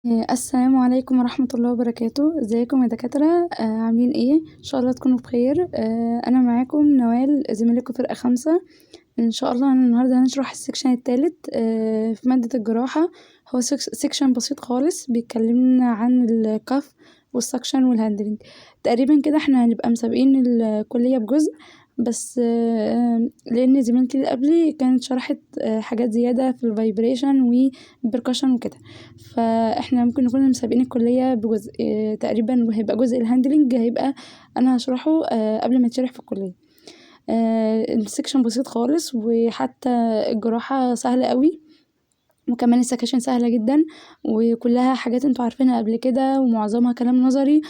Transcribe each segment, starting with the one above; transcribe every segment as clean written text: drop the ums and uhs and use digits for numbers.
السلام عليكم ورحمة الله وبركاته. ازيكم يا دكاترة؟ عاملين ايه؟ ان شاء الله تكونوا بخير. انا معاكم نوال، زميلكم فرقة 5. ان شاء الله النهاردة هنشرح السكشن التالت في مادة الجراحة. هو سكشن بسيط خالص بيتكلمنا عن الكف والسكشن والهاندلنج. تقريبا كده احنا هنبقى مسابقين الكلية بجزء، بس لان زميلتي اللي قبلي كانت شرحت حاجات زيادة في الفايبريشن والبركشن وكده، فاحنا ممكن نكون مسابقين الكلية بجزء تقريبا، وهيبقى جزء الهاندلنج هيبقى انا هشرحه قبل ما يتشرح في الكلية. السكشن بسيط خالص، وحتى الجراحة سهلة قوي، وكمان السكاشن سهلة جدا، وكلها حاجات انتوا عارفينها قبل كده، ومعظمها كلام نظري.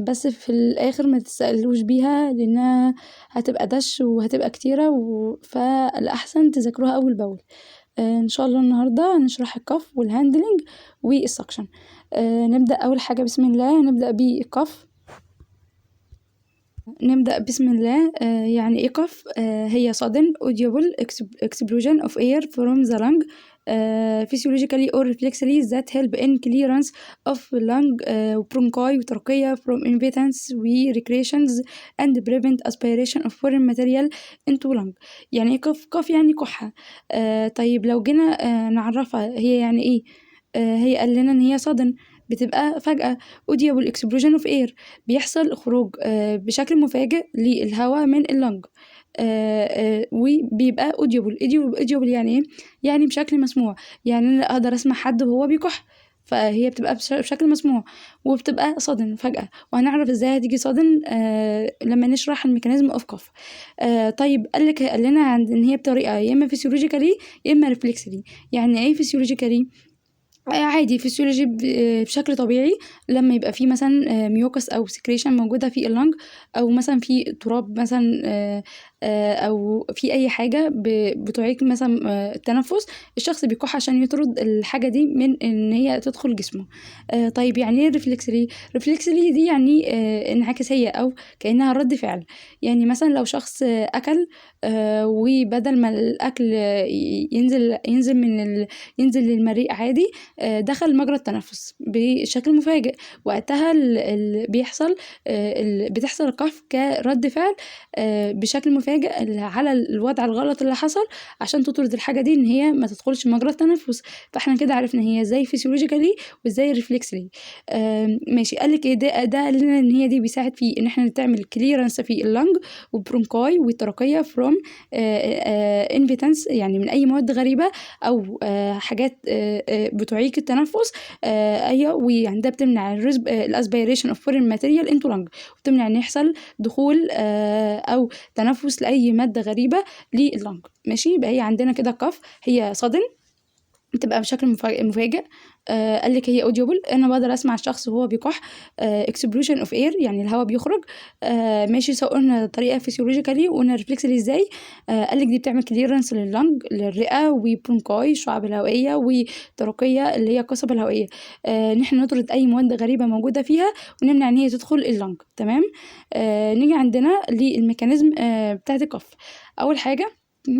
بس في الاخر ما تستقلوش بيها لانها هتبقى دش وهتبقى كتيرة، فالاحسن تذاكروها اول باول. ان شاء الله النهاردة هنشرح الكف والهاندلنج والسكشن. نبدأ اول حاجة بسم الله، نبدأ بالكف. نبدأ بسم الله. يعني ايه كف؟ هي sudden audible explosion of air from the lung physiologically or reflexively that help in clearance of lung bronchi وترقية from impotence و recreations and prevent aspiration of foreign material into lung. يعني ايه كف؟ كف يعني كحة. طيب لو جينا نعرفها هي يعني ايه؟ هي قال لنا ان هي sudden، بتبقى فجأة. audible explosion of air، بيحصل خروج بشكل مفاجئ للهواء من اللنج، وبيبقى audible يعني ايه؟ يعني بشكل مسموع. يعني انا اقدر اسمع حد وهو بيكح، فهي بتبقى بشكل مسموع، وبتبقى صدن فجأة. وهنعرف ازاي هتيجي صدن لما نشرح الميكانيزم اوف كف. طيب قال لنا عند ان هي بطريقة يا اما فيسيولوجيكالي يا اما ريفلكسلي. يعني ايه فيسيولوجيكالي؟ عادي فيسيولوجي بشكل طبيعي، لما يبقى في مثلا ميوكس او سكريشن موجوده في اللنج، او مثلا في تراب مثلا، او في اي حاجه بتعيق مثلا التنفس، الشخص بيكح عشان يطرد الحاجه دي من ان هي تدخل جسمه. طيب يعني ايه ريفلكسلي؟ ريفلكسلي دي يعني انعكاسيه، او كانها رد فعل. يعني مثلا لو شخص اكل، وبدل ما الاكل ينزل للمريء عادي، دخل مجرى التنفس بشكل مفاجئ، وقتها بتحصل القحف كرد فعل بشكل مفاجئ على الوضع الغلط اللي حصل، عشان تطرد الحاجة دي ان هي ما تدخلش مجرى التنفس. فاحنا كده عرفنا هي ازاي فيسيولوجيكالي وازاي ريفلكسلي. ماشي. قالك ايه ده؟ قال لنا ان هي دي بيساعد في ان احنا تعمل كليرنس في اللنج والبرونكاي والترقية فروم انفيتانس، يعني من اي مواد غريبة او حاجات بتعيق التنفس. ايوه، ويعني ده بتمنع الاسبيريشن اوف فورين ماتيريال انتو لانج، وبتمنع ان يحصل دخول او تنفس لاي ماده غريبه لللنج. ماشي. يبقى هي عندنا كده كف، هي صدن، بتبقى بشكل مفاجئ. قال لك هي اوديبل، انا بقدر اسمع الشخص وهو بيكح. اكسبلوشن اوف اير، يعني الهواء بيخرج. ماشي. سواء قلنا طريقه فيسيولوجيكالي وقلنا ريفلكسلي ازاي. قال لك دي بتعمل كليرنس لللنج، للرئه وبرونكاي الشعب الهوائيه، وترقيه اللي هي القصبه الهوائيه. ان احنا نطرد اي مواد غريبه موجوده فيها، ونمنع ان هي تدخل اللنج. تمام. نيجي عندنا للميكانيزم بتاعت الكف. اول حاجه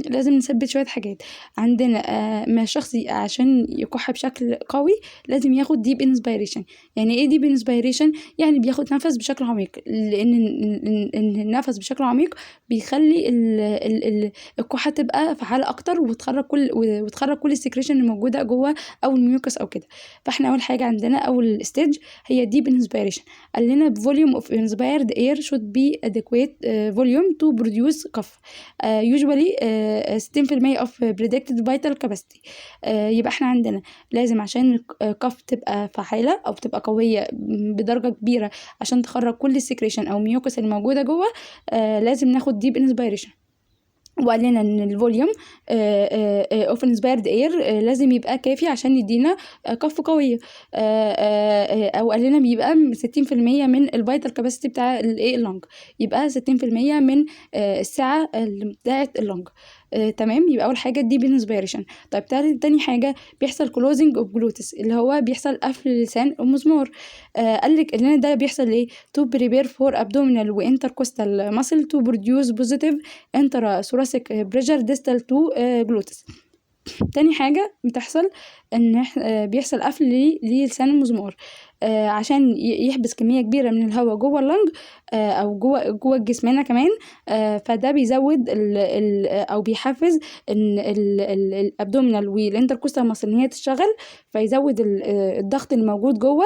لازم نثبت شوية حاجات عندنا. ما الشخص عشان يكح بشكل قوي لازم ياخد ديب انسبيريشن. يعني ايه ديب انسبيريشن؟ يعني بياخد نفس بشكل عميق، لان النفس بشكل عميق بيخلي الكحة تبقى فعالة اكتر، وتخرج كل السكريشن اللي موجودة جوه، او الميوكس او كده. فاحنا اول حاجة عندنا اول ستيج هي ديب انسبيريشن. قال لنا volume of inspired air should be adequate volume to produce cough usually 60% of predicted vital capacity. يبقى احنا عندنا لازم عشان الكف تبقى فعالة او تبقى قوية بدرجة كبيرة عشان تخرج كل السكريشن او ميوكس اللي موجودة جوه، لازم ناخد ديب انسبيريشن. وقال لنا ان الفوليوم اوف انسبيرد اير لازم يبقى كافي عشان يدينا كف قويه. او قال لنا بيبقى 60% من الفيتال كاباسيتي بتاع الايه اللنج، يبقى 60% من السعه بتاعه اللنج. تمام. يبقى اول حاجه دي بالانسبيريشن. طيب تاني حاجه بيحصل كلوزنج اوف جلوتس، اللي هو بيحصل قفل لسان المزمار. قال لك ان ده بيحصل ليه؟ تو بريبير فور ابدومينال وانتركوستال ماسل تو بروديوس بوزيتيف انترا ثوراسيك بريشر ديستال تو جلوتس. تاني حاجة بتحصل إن بيحصل قفل للسان المزمار عشان يحبس كمية كبيرة من الهواء جوه اللنج أو جوه الجسمانة كمان. فده بيزود أو بيحفز إن الأبدومينال والإنتركوستال ماسل إن هي تشتغل، فيزود الضغط الموجود جوه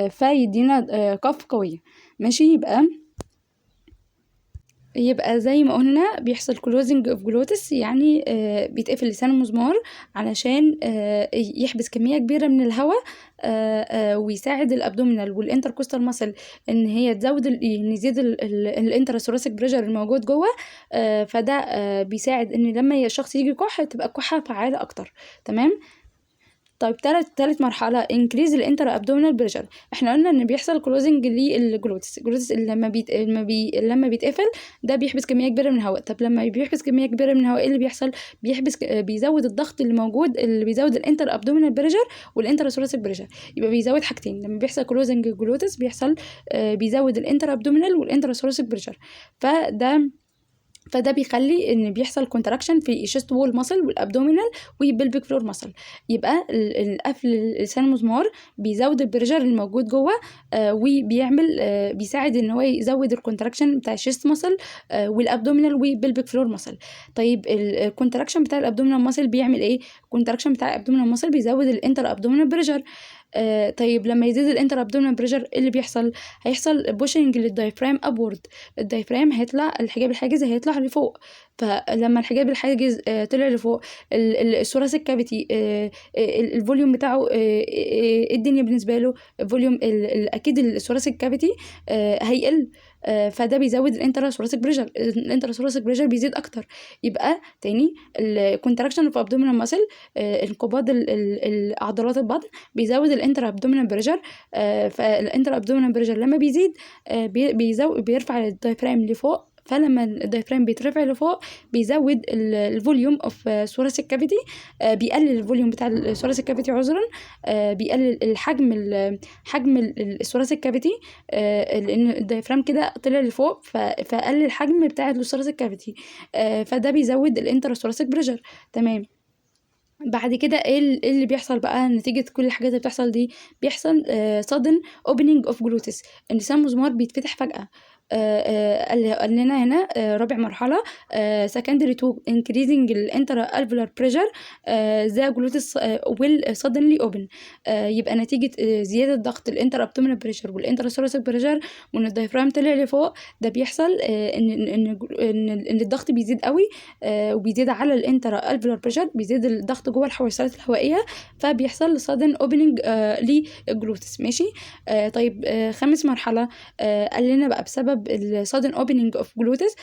فيدينا قف قوية. ماشي، يبقى زي ما قلنا بيحصل closing of glottis، يعني بيتقفل لسان المزمار علشان يحبس كمية كبيرة من الهواء ويساعد الابدومينال والانتركوستال ماسل ان هي تزود ان يزيد الانتراسوراسيك بريشر الموجود جوه. فده بيساعد ان لما الشخص يجي يكح تبقى الكحة فعالة اكتر. تمام. طيب تالت مرحلة increase الانتر ابدومينال بريشر. احنا قلنا ان بيحصل كلوزنج للجلوتس. الجلوتس لما بيتقفل ده بيحبس كمية كبيرة من الهواء. طب لما بيحبس كمية كبيرة من الهواء ايه اللي بيحصل؟ بيزود الضغط اللي موجود، اللي بيزود الانتر ابدومينال بريشر والانتر ثوراسيك بريشر. يبقى بيزود حاجتين لما بيحصل كلوزنج الجلوتس، بيحصل بيزود الانتر ابدومينال والانتر ثوراسيك بريشر. فده بيخلي ان بيحصل كونتراكشن في الشيست وول ماسل والابدومينال والبلفيك فلور ماسل. يبقى القفل لسان المزمار بيزود البريشر الموجود جوه وبيعمل بيساعد ان هو يزود الكونتراكشن بتاع الشيست ماسل والابدومينال والبلفيك فلور ماسل. طيب الكونتراكشن بتاع الابدومينال ماسل بيعمل ايه؟ الكونتراكشن بتاع الابدومينال ماسل بيزود الانتر ابدومينال بريشر. طيب لما يزيد الانتر ابدومينال بريشر ايه اللي بيحصل؟ هيحصل بوشنج للدايفرام ابورد. الدايفرام هيطلع، الحجاب الحاجزي هيطلع لفوق. فلما الحجاب الحاجز طلع لفوق، الثوراسيك كافيتي الفوليوم بتاعه الدنيا بالنسبه له فوليوم اكيد الثوراسيك كافيتي هيقل. فده بيزود الانتراسوراسيك بريشر. الانتراسوراسيك بريشر بيزيد اكتر. يبقى تاني الكونتراكشن في ابدومينال ماسل، انقباض عضلات البطن بيزود الانتر ابدومينال بريشر. فالانتر ابدومينال بريشر لما بيزيد بيرفع الدايفرام لفوق. فلما الدايفرام بيترفع لفوق بيزود الفوليوم اوف ثوراسيك كافيتي، بيقلل الفوليوم بتاع الثوراسيك كافيتي عذرا، بيقلل حجم الثوراسيك كافيتي لان الدايفرام كده طلع لفوق فقلل الحجم بتاع الثوراسيك كافيتي. فده بيزود الانترثوراسيك بريشر. تمام. بعد كده ايه اللي بيحصل بقى نتيجة كل الحاجات اللي بتحصل دي؟ بيحصل sudden opening of glottis، ان لسان المزمار بيتفتح فجأة. قال لنا هنا رابع مرحلة secondary to increasing intra-alveolar pressure the glottis will suddenly open. يبقى نتيجة زيادة ضغط الانتر ابدومينال بريشر والانتر ثوراسيك بريشر وان الدايفرام طلع لفوق، ده بيحصل ان الضغط بيزيد قوي وبيزيد على الانتر alveolar بريشر، بيزيد الضغط جوه الحويصلات الهوائية، فبيحصل sudden opening للجلوتس. ماشي. طيب خامس مرحلة قال لنا بقى بسبب sudden opening of glottis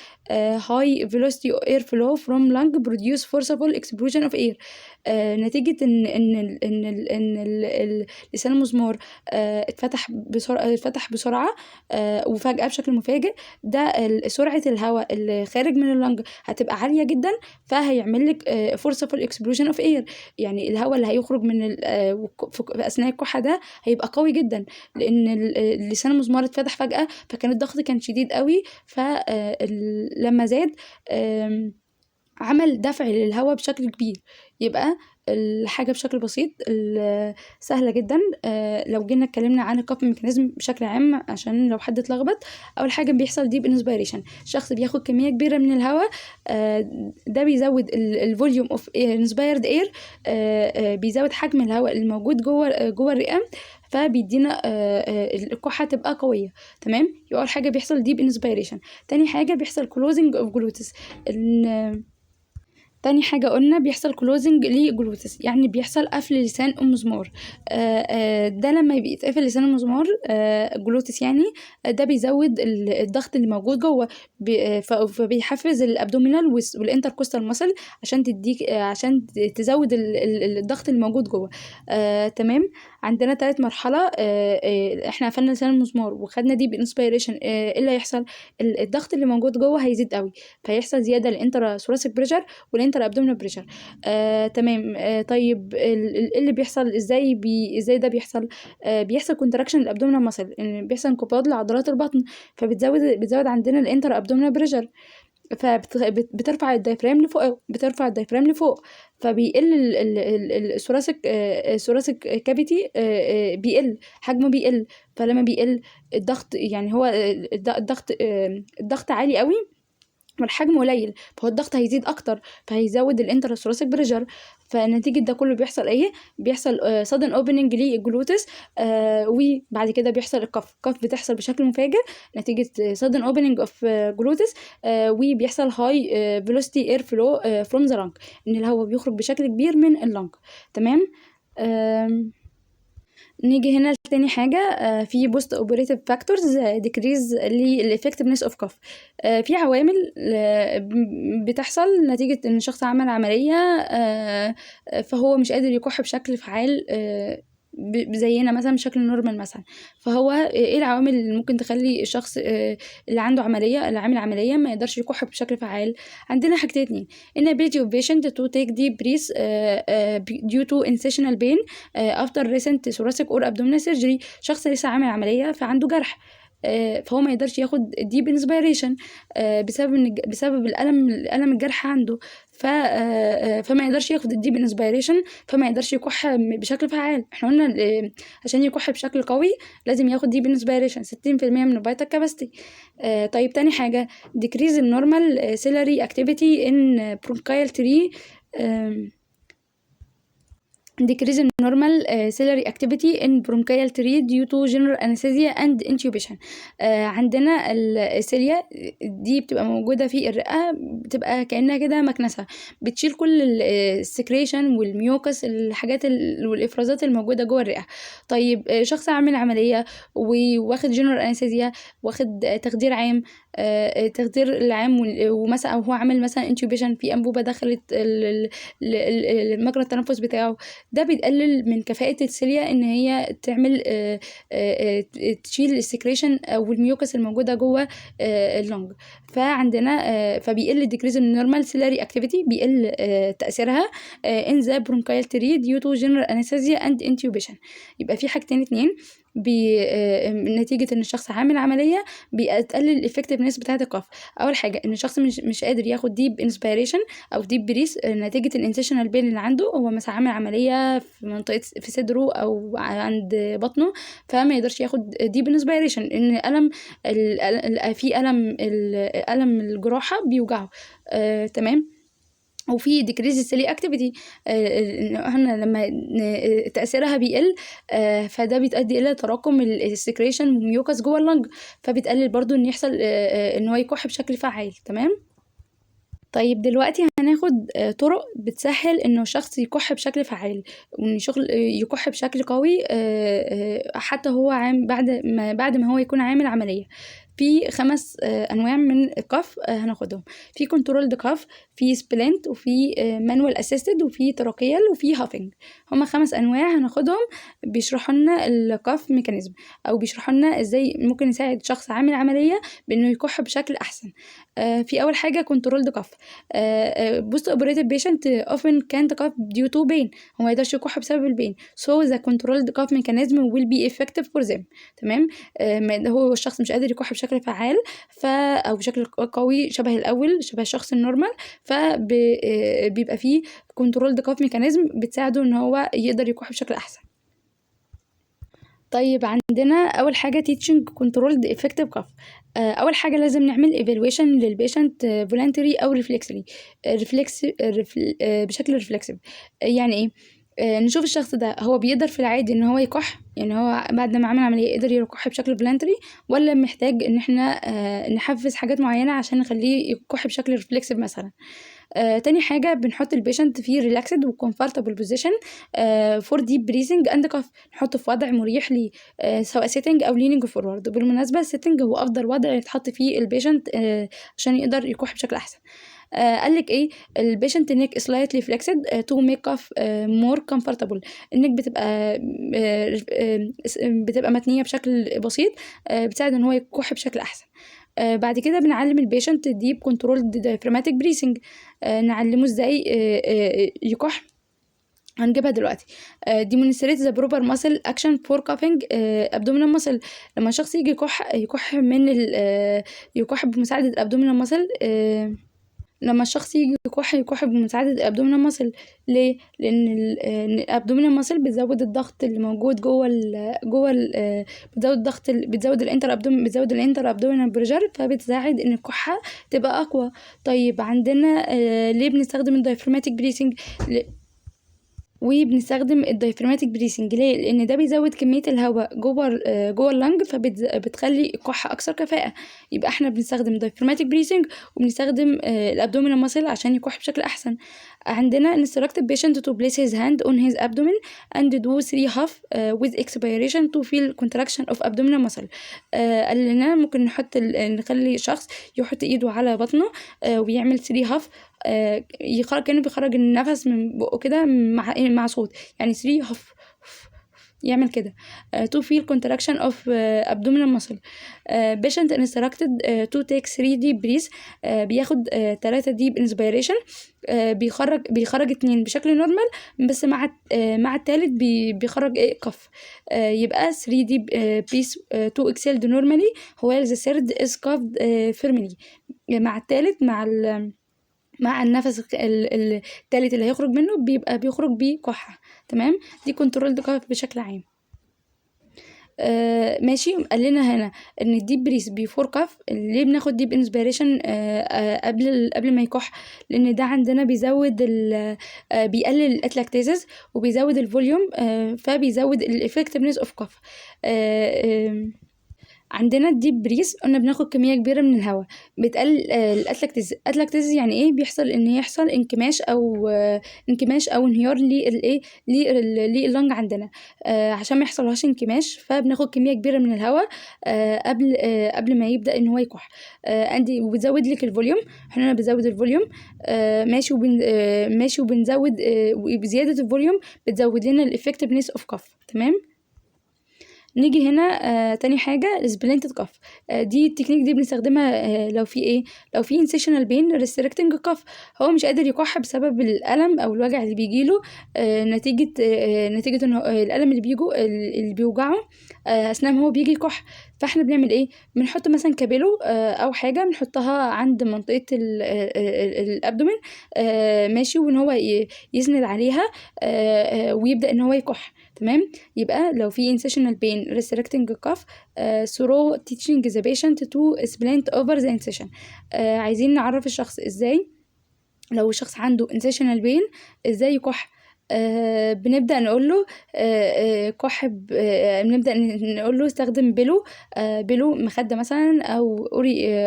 high velocity air flow from lung produce forcible explosion of air. نتيجة ان لسان المزمار اتفتح بسرعة وفجأة بشكل مفاجئ، ده سرعة الهواء اللي خارج من اللنج هتبقى عالية جدا، فهيعمل لك forcible explosion of air. يعني الهواء اللي هيخرج من في اثناء الكحة ده هيبقى قوي جدا، لان لسان المزمار اتفتح فجأة فكان الضغط كان شديد قوي. فلما زاد عمل دفع للهواء بشكل كبير. يبقى الحاجة بشكل بسيط سهلة جدا. لو جينا اتكلمنا عن الكاب ميكانيزم بشكل عام عشان لو حد اتلخبط، اول حاجة بيحصل ديب انسبيريشن، الشخص بياخد كمية كبيرة من الهواء، ده بيزود الفوليوم اوف انسبايرد اير، بيزود حجم الهواء الموجود جوه الرئة، فبيدينا الكحة تبقى قوية. تمام. يبقى اول حاجة بيحصل ديب انسبيريشن. تاني حاجة بيحصل كلوزنج اوف جلوتس. تاني حاجة قلنا بيحصل كلوزنج لجلوتس، يعني بيحصل قفل لسان المزمار. ده لما بيتقفل لسان المزمار جلوتس يعني، ده بيزود الضغط اللي موجود جوه، فبيحفز الابدومينال والانتركوستال ماسل عشان تزود الضغط اللي موجود جوه. تمام. عندنا تالت مرحلة احنا قفلنا لسان المزمار وخدنا دي بانسبيريشن، ايه اللي هيحصل؟ الضغط اللي موجود جوه هيزيد قوي، فيحصل زيادة الانترا ثوراسيك بريشر والانتر ابدومينال بريشر. تمام. طيب اللي بيحصل ازاي ده بيحصل؟ بيحصل كونتراكشن الابدومينال ماسل، بيحصل انقباض لعضلات البطن، بتزود عندنا الانتر ابدومينال بريشر. فبترفع الدايفرام لفوق، فبيقل الثوراسيك كافيتي، بيقل حجمه، بيقل. فلما بيقل الضغط، يعني هو الضغط عالي قوي والحجم قليل، فهو الضغط هيزيد اكتر، فهيزود الانترثوراسيك بريشر. فنتيجة ده كله بيحصل ايه؟ بيحصل sudden opening للجلوتس، وبعد كده بيحصل القف بتحصل بشكل مفاجئ نتيجة sudden opening of جلوتس، وبيحصل high velocity air flow from the lung، ان الهواء بيخرج بشكل كبير من اللنج. تمام. نيجي هنا لتاني حاجة، في بوست اوبريتيف فاكتورز ديكريز للإفكتفنس اوف كاف. في عوامل بتحصل نتيجة ان الشخص عمل عملية، فهو مش قادر يكح بشكل فعال زينا مثلا بشكل نورمال مثلا. فهو ايه العوامل اللي ممكن تخلي الشخص اللي عنده عملية، اللي عامل عملية، ما يقدرش يكح بشكل فعال؟ عندنا حاجتين اتنين: inability of patient to take deep breath due to incisional pain after recent thoracic or abdominal surgery. شخص لسه عامل عملية فعنده جرح، فهو ما يقدرش ياخد ديب انسبيريشن بسبب الالم الجرح عنده. فما يقدرش ياخد الديب انسبيريشن، فما يقدرش يكح بشكل فعال. احنا قلنا عشان يكح بشكل قوي لازم ياخد ديب انسبيريشن 60% من الفيتال كاباسيتي. طيب تاني حاجه: decrease النورمال ciliary activity in bronchial tree decrease in normal ciliary activity in bronchial tree due to general anesthesia and intubation. عندنا السيليا دي بتبقى موجودة في الرئة، بتبقى كأنها كده مكنسة بتشيل كل السكريشن والميوكس، الحاجات والإفرازات الموجودة جوه الرئة. طيب شخص عامل عملية واخد جنرال انستيزيا، واخد تخدير عام، التخدير العام، ومثلا او هو عامل مثلا انتوبيشن في انبوبه دخلت مجرى التنفس بتاعه، ده بيقلل من كفاءة السيليا ان هي تعمل تشيل السكريشن او الميوكس الموجودة جوه اللنج. فعندنا فبيقل decrease النورمال سيلاري اكتيفيتي، بيقل تأثيرها in the bronchial tree due to general anesthesia and intubation. يبقى في حاجتين اتنين نتيجة ان الشخص عامل عملية بيقلل الافكتفنس بتاعة القف. اول حاجة ان الشخص مش قادر ياخد ديب انسبيريشن او ديب بريس نتيجة الانسيشنال بين اللي عنده، هو مثلا عامل عملية في منطقة في صدره او عند بطنه، فما يقدرش ياخد ديب انسبيريشن ان في الم الجراحة بيوجعه. تمام. وفي decrease السيلي اكتيفيتي، احنا لما تأثيرها بيقل، فده بيتؤدي الى تراكم السكريشن والميوكس جوه اللنج، فبتقلل برضو ان يحصل ان هو يكح بشكل فعال. تمام. طيب دلوقتي هناخد طرق بتسهل انه الشخص يكح بشكل فعال، وان يكح بشكل قوي حتى هو بعد ما هو يكون عامل عملية. في 5 انواع من الكف هناخدهم: في كنترولد كف، في سبلنت، وفي مانوال اسيستد، وفي تراكيال، وفي هافنج. هما 5 انواع هناخدهم بيشرحوا لنا الكف ميكانيزم، او بيشرحوا لنا ازاي ممكن يساعد شخص عامل عملية بانه يكح بشكل احسن. في اول حاجة كنترولد كف. post operative patient often can't cough due to pain، هو ما يقدرش يكح بسبب البين، so the controlled cough mechanism will be effective for them. تمام. هو الشخص مش قادر يكح بشكل فعال او بشكل قوي شبه الاول، شبه الشخص النورمال، فبيبقى فيه controlled cough mechanism بتساعده ان هو يقدر يكح بشكل احسن. طيب عندنا اول حاجه teaching controlled effective cough. اول حاجه لازم نعمل evaluation للبيشنت voluntary او بشكل reflexive. يعني ايه؟ نشوف الشخص ده هو بيقدر في العادي ان هو يكح، يعني هو بعد ما عمل عمليه يقدر يكح بشكل فولنتري، ولا محتاج ان احنا نحفز حاجات معينه عشان نخليه يكح بشكل ريفلكسيف مثلا. تاني حاجة بنحط البيشنت في ريلاكسد وكومفورتابل بوزيشن فور ديب بريزنج اند كاف، نحطه في وضع مريح ليه سواء سيتنج او ليننج فورورد. بالمناسبة السيتنج هو افضل وضع يتحط فيه البيشنت عشان يقدر يكح بشكل احسن. قالك ايه؟ البيشنت نيك سلايتلي فليكسد تو ميك اب مور كومفورتابل. النيك بتبقى متنية بشكل بسيط، بتساعد ان هو يكح بشكل احسن. بعد كده بنعلم البيشنت ديب كنترول دايفراماتيك بريسنج، نعلمه ازاي يكح هنجيبها دلوقتي. demonstrate the proper muscle action for coughing abdominal muscle. لما الشخص يجي يكح من يكح بمساعدة الابدومينال muscle. لما الشخص يجي يكح بمساعدة الابدومينال ماسل. ليه؟ لان الابدومينال ماسل بتزود الضغط اللي موجود بتزود الضغط بتزود الانتر ابدومينال بريشر، فبتساعد ان الكحة تبقى اقوى. طيب عندنا ليه بنستخدم الدايفرماتيك بريسنج؟ وبنستخدم الدايفرماتيك بريسنج ليه؟ لان ده بيزود كميه الهواء جوه اللنج، فبتخلي الكحه اكثر كفاءه. يبقى احنا بنستخدم دايفرماتيك بريسنج وبنستخدم الابدومينال ماسل عشان يكح بشكل احسن. عندنا instruct patient to place his hand on his abdomen and do 3 huff with expiration to feel contraction of abdominal muscle. قال لنا ممكن نخلي شخص يحط ايده على بطنه ويعمل 3 huff، كأنه بيخرج النفس من بقه كده مع صوت، يعني 3 huff يعمل كده to feel contraction of abdominal muscle. patient instructed to take 3 deep breaths. بياخد 3 deep inspiration، بيخرج 2 بشكل نورمال، بس مع التالت بيخرج كف. يبقى 3 deep breaths to exhale normally while the third is cuffed firmly. مع التالت مع النفس التالت اللي هيخرج منه بيخرج بيه كحة. تمام، دي كنترول كف بشكل عام. ماشي. قال لنا هنا ان الديب بريس بيفور كف. ليه بناخد ديب انسبيريشن قبل ما يكح؟ لان ده عندنا بيزود بيقلل الاتلاكتيزز وبيزود الفوليوم، فبيزود الافكتفنس اوف كف. عندنا الديب بريس قلنا بناخد كميه كبيره من الهواء، بتقلل الاتلاكتيز. يعني ايه؟ بيحصل يحصل انكماش او انهيار لللنج عندنا. عشان ما يحصلهاش انكماش فبناخد كميه كبيره من الهواء قبل ما يبدا ان هو يكح. عندي وبتزود لك الفوليوم. احنا بنزود الفوليوم ماشي وبنزود بزياده الفوليوم بتزود لنا الافكتفنس اوف كف. تمام. نيجي هنا تاني حاجة سبلنتد كف. دي التكنيك دي بنستخدمها لو في انسيشنال بين ريستريكتنج كف. هو مش قادر يكح بسبب الألم أو الوجع اللي بيجيله نتيجة انه الألم اللي بيوجعه أثناء ما هو بيجي يكح. فاحنا بنعمل ايه؟ بنحط مثلا كابيلو أو حاجة بنحطها عند منطقة الأبدومين، ماشي، وان هو يسند عليها ويبدأ ان هو يكح. تمام. يبقى لو في incisional pain restricting cough through teaching the patient to splint over the incision. عايزين نعرف الشخص ازاي لو الشخص عنده incisional pain ازاي يكح. بنبدأ نقول له كح. بنبدأ نقول له استخدم بيلو مخدة مثلا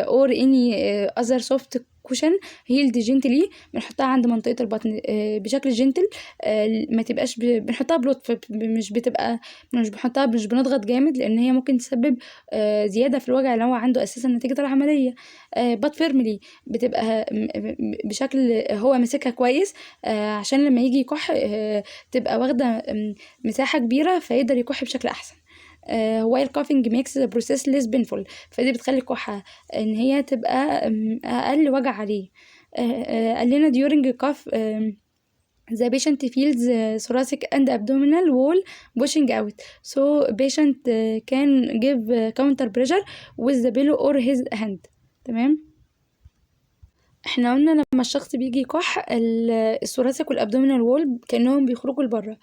or any other soft كوشن هيلد جنتلي. بنحطها عند منطقة البطن بشكل جنتل، ما تبقاش بنحطها بلطف، مش بنضغط جامد، لان هي ممكن تسبب زيادة في الوجع اللي هو عنده اساسا نتيجة العملية. بات فيرملي بتبقى بشكل هو ماسكها كويس عشان لما يجي يكح تبقى واخدة مساحة كبيرة فيقدر يكح بشكل احسن. while coughing makes the process less painful. فدي بتخلي الكحة ان هي تبقى اقل وجع عليه. قال لنا during cough the patient feels thoracic and abdominal wall pushing out, so patient can give counter pressure with the pillow or his hand. تمام. احنا قلنا لما الشخص بيجي يكح الثوراسيك والابدومينال وول كانهم بيخرجوا لبره،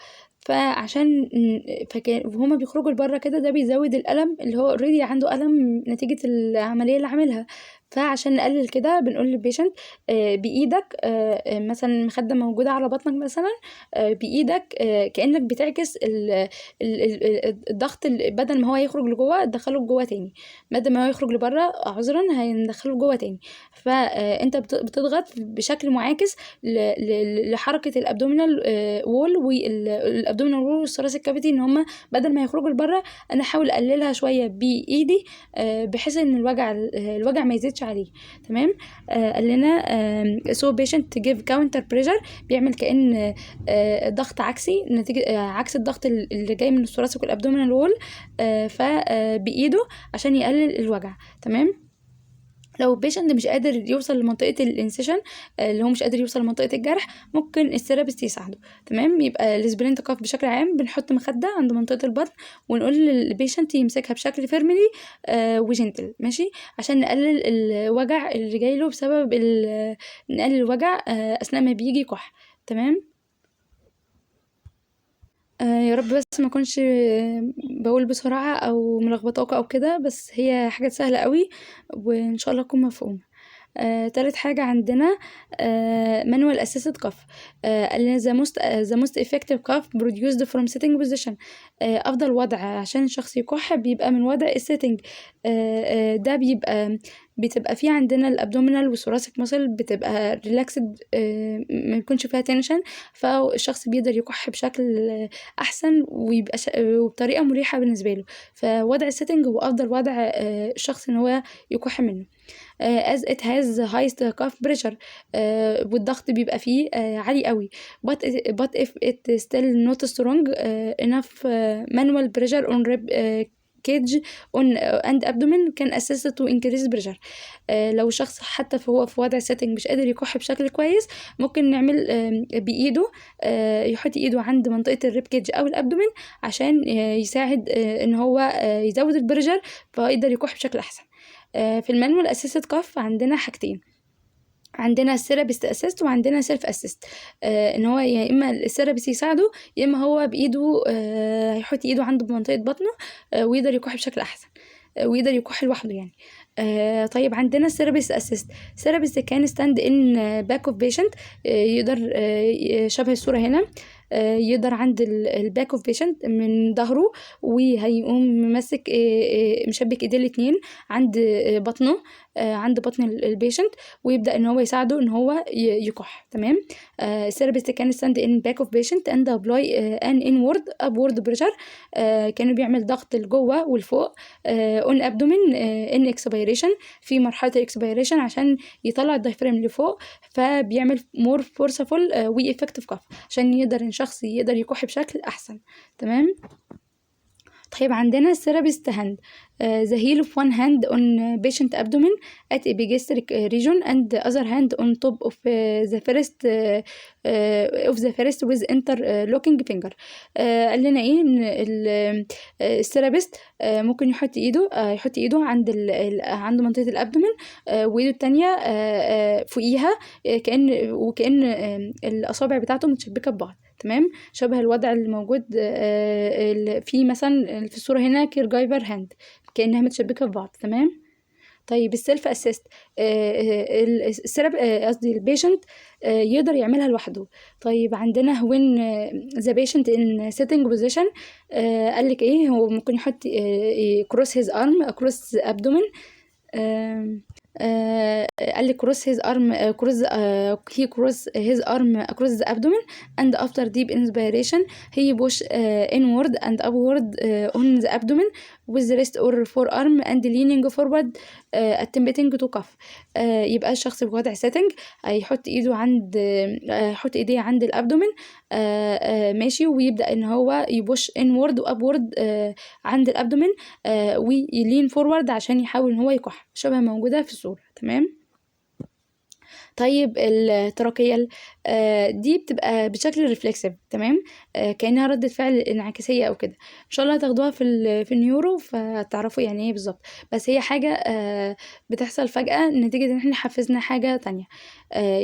وهما بيخرجوا لبره كده ده بيزود الالم اللي هو اوريدي عنده الم نتيجه العمليه اللي عاملها. فعشان نقلل كده بنقول للبيشنت بايدك مثلا مخده موجوده على بطنك مثلا، بايدك كانك بتعكس الضغط، بدل ما هو يخرج لجوه تدخله لجوه تاني، بدل ما هو يخرج لبره عذرا هندخله لجوه تاني. فانت بتضغط بشكل معاكس لحركه الابدومينال وول والابدومينال وول والثوراسيك كافيتي، ان هما بدل ما يخرجوا لبره انا احاول اقللها شويه بايدي بحيث ان الوجع ما يزيدش عليه. تمام. قال لنا so patient give counter pressure بيعمل كأن ضغط عكسي نتيجة عكس الضغط اللي جاي من الثوراسيك والابدومينال وول فبايده عشان يقلل الوجع. تمام. لو البيشنت مش قادر يوصل لمنطقة الانسيشن، اللي هو مش قادر يوصل لمنطقة الجرح، ممكن الثيرابيست يساعده. تمام. يبقى السبلنت كاف بشكل عام بنحط مخدة عند منطقة البطن ونقول للبيشنت يمسكها بشكل فيرملي وجنتل، ماشي، عشان نقلل الوجع اللي جايله بسبب نقلل الوجع اثناء ما بيجي يكح. تمام. يا رب بس ما اكونش بقول بسرعة او ملخبطاك او كده، بس هي حاجات سهلة قوي وان شاء الله تكون مفهومة. تالت حاجة عندنا manual assisted cough. اللي the most effective cough produced from sitting position. أفضل وضع عشان الشخص يكح بيبقى من وضع السيتنج. ده بتبقى فيه عندنا الابدومينال والثوراسيك ماسل بتبقى ريلاكسد، ما يكونش فيها تنشن، فالشخص بيقدر يكح بشكل احسن ويبقى وبطريقه مريحه بالنسبه له. فوضع السيتنج هو افضل وضع الشخص ان هو يكح منه. as it has the highest cough pressure. والضغط بيبقى فيه عالي قوي. but if it still not strong enough manual pressure on rib cage on and abdomen can assist to increase pressure. لو الشخص حتى هو في وضع setting مش قادر يكح بشكل كويس، ممكن نعمل بإيده، يحط إيده عند منطقة الريب كيج أو الأبدومين عشان يساعد إن هو يزود البرجر فيقدر يكح بشكل أحسن. في المانوال اسيست كاف عندنا حاجتين، عندنا الثيرابيست اسيست وعندنا سيلف اسيست. ان هو يا اما الثيرابيست يساعده يا اما هو بايده هيحط ايده عنده بمنطقه بطنه ويقدر يكح بشكل احسن، ويقدر يكح لوحده يعني. طيب عندنا الثيرابيست اسيست. ثيرابيست كان ستاند ان باك اوف بيشنت، يقدر شبه الصوره هنا، يقدر عند الباك اوف بيشنت من ظهره وهيقوم ممسك مشبك ايديه الاتنين عند بطنه، عند بطن البيشنت، ويبدا ان هو يساعده ان هو يكح. تمام. الثيرابيست كان ستاند ان باك اوف بيشنت اند ابلاي ان انورد ابورد بريشر. كانوا بيعمل ضغط لجوه ولفوق اون ابدومين ان اكسبيريشن، في مرحله الاكسبيريشن عشان يطلع الدايفرام لفوق، فبيعمل مور فورسفول وي افكتيف كاف عشان يقدر ان شخص يقدر يكح بشكل احسن. تمام. طيب عندنا الثيرابيست هاند. the heel of one hand on patient abdomen at epigastric region and the other hand on top of the first with interlocking finger. قال لنا ايه ان الثيرابيست ممكن يحط ايده عند منطقة الابدومين، وايده التانية فوقيها، وكأن الاصابع بتاعته متشبكة ببعض. تمام. شبه الوضع اللي موجود في مثلا في الصورة هنا كير جايفر هاند، كأنها متشبكة في بعض. تمام. طيب السيلف اسيست، قصدي البيشنت يقدر يعملها لوحده. طيب عندنا وين ذا بيشنت ان سيتنج بوزيشن، قال لك ايه، هو ممكن يحط كروس هيز ارم اكروس ابدومين. قال لي cross his arm he cross his arm across the abdomen and after deep inspiration he push inward and upward on the abdomen with the wrist or forearm and leaning forward attempting to cuff. يبقى الشخص في وضع setting هيحط يحط ايديه عند الابدومين، ماشي، ويبدأ ان هو يبوش inward و upward عند الابدومين، ويلين فورورد عشان يحاول ان هو يكح، شبه موجودة في الصورة. تمام. طيب التراكيال دي بتبقى بشكل ريفلكسيف. تمام. كأنها ردة فعل انعكاسية او كده، ان شاء الله تاخدوها في النيورو فتعرفوا يعني ايه بالظبط، بس هي حاجة بتحصل فجأة نتيجة ان احنا حفزنا حاجة تانية.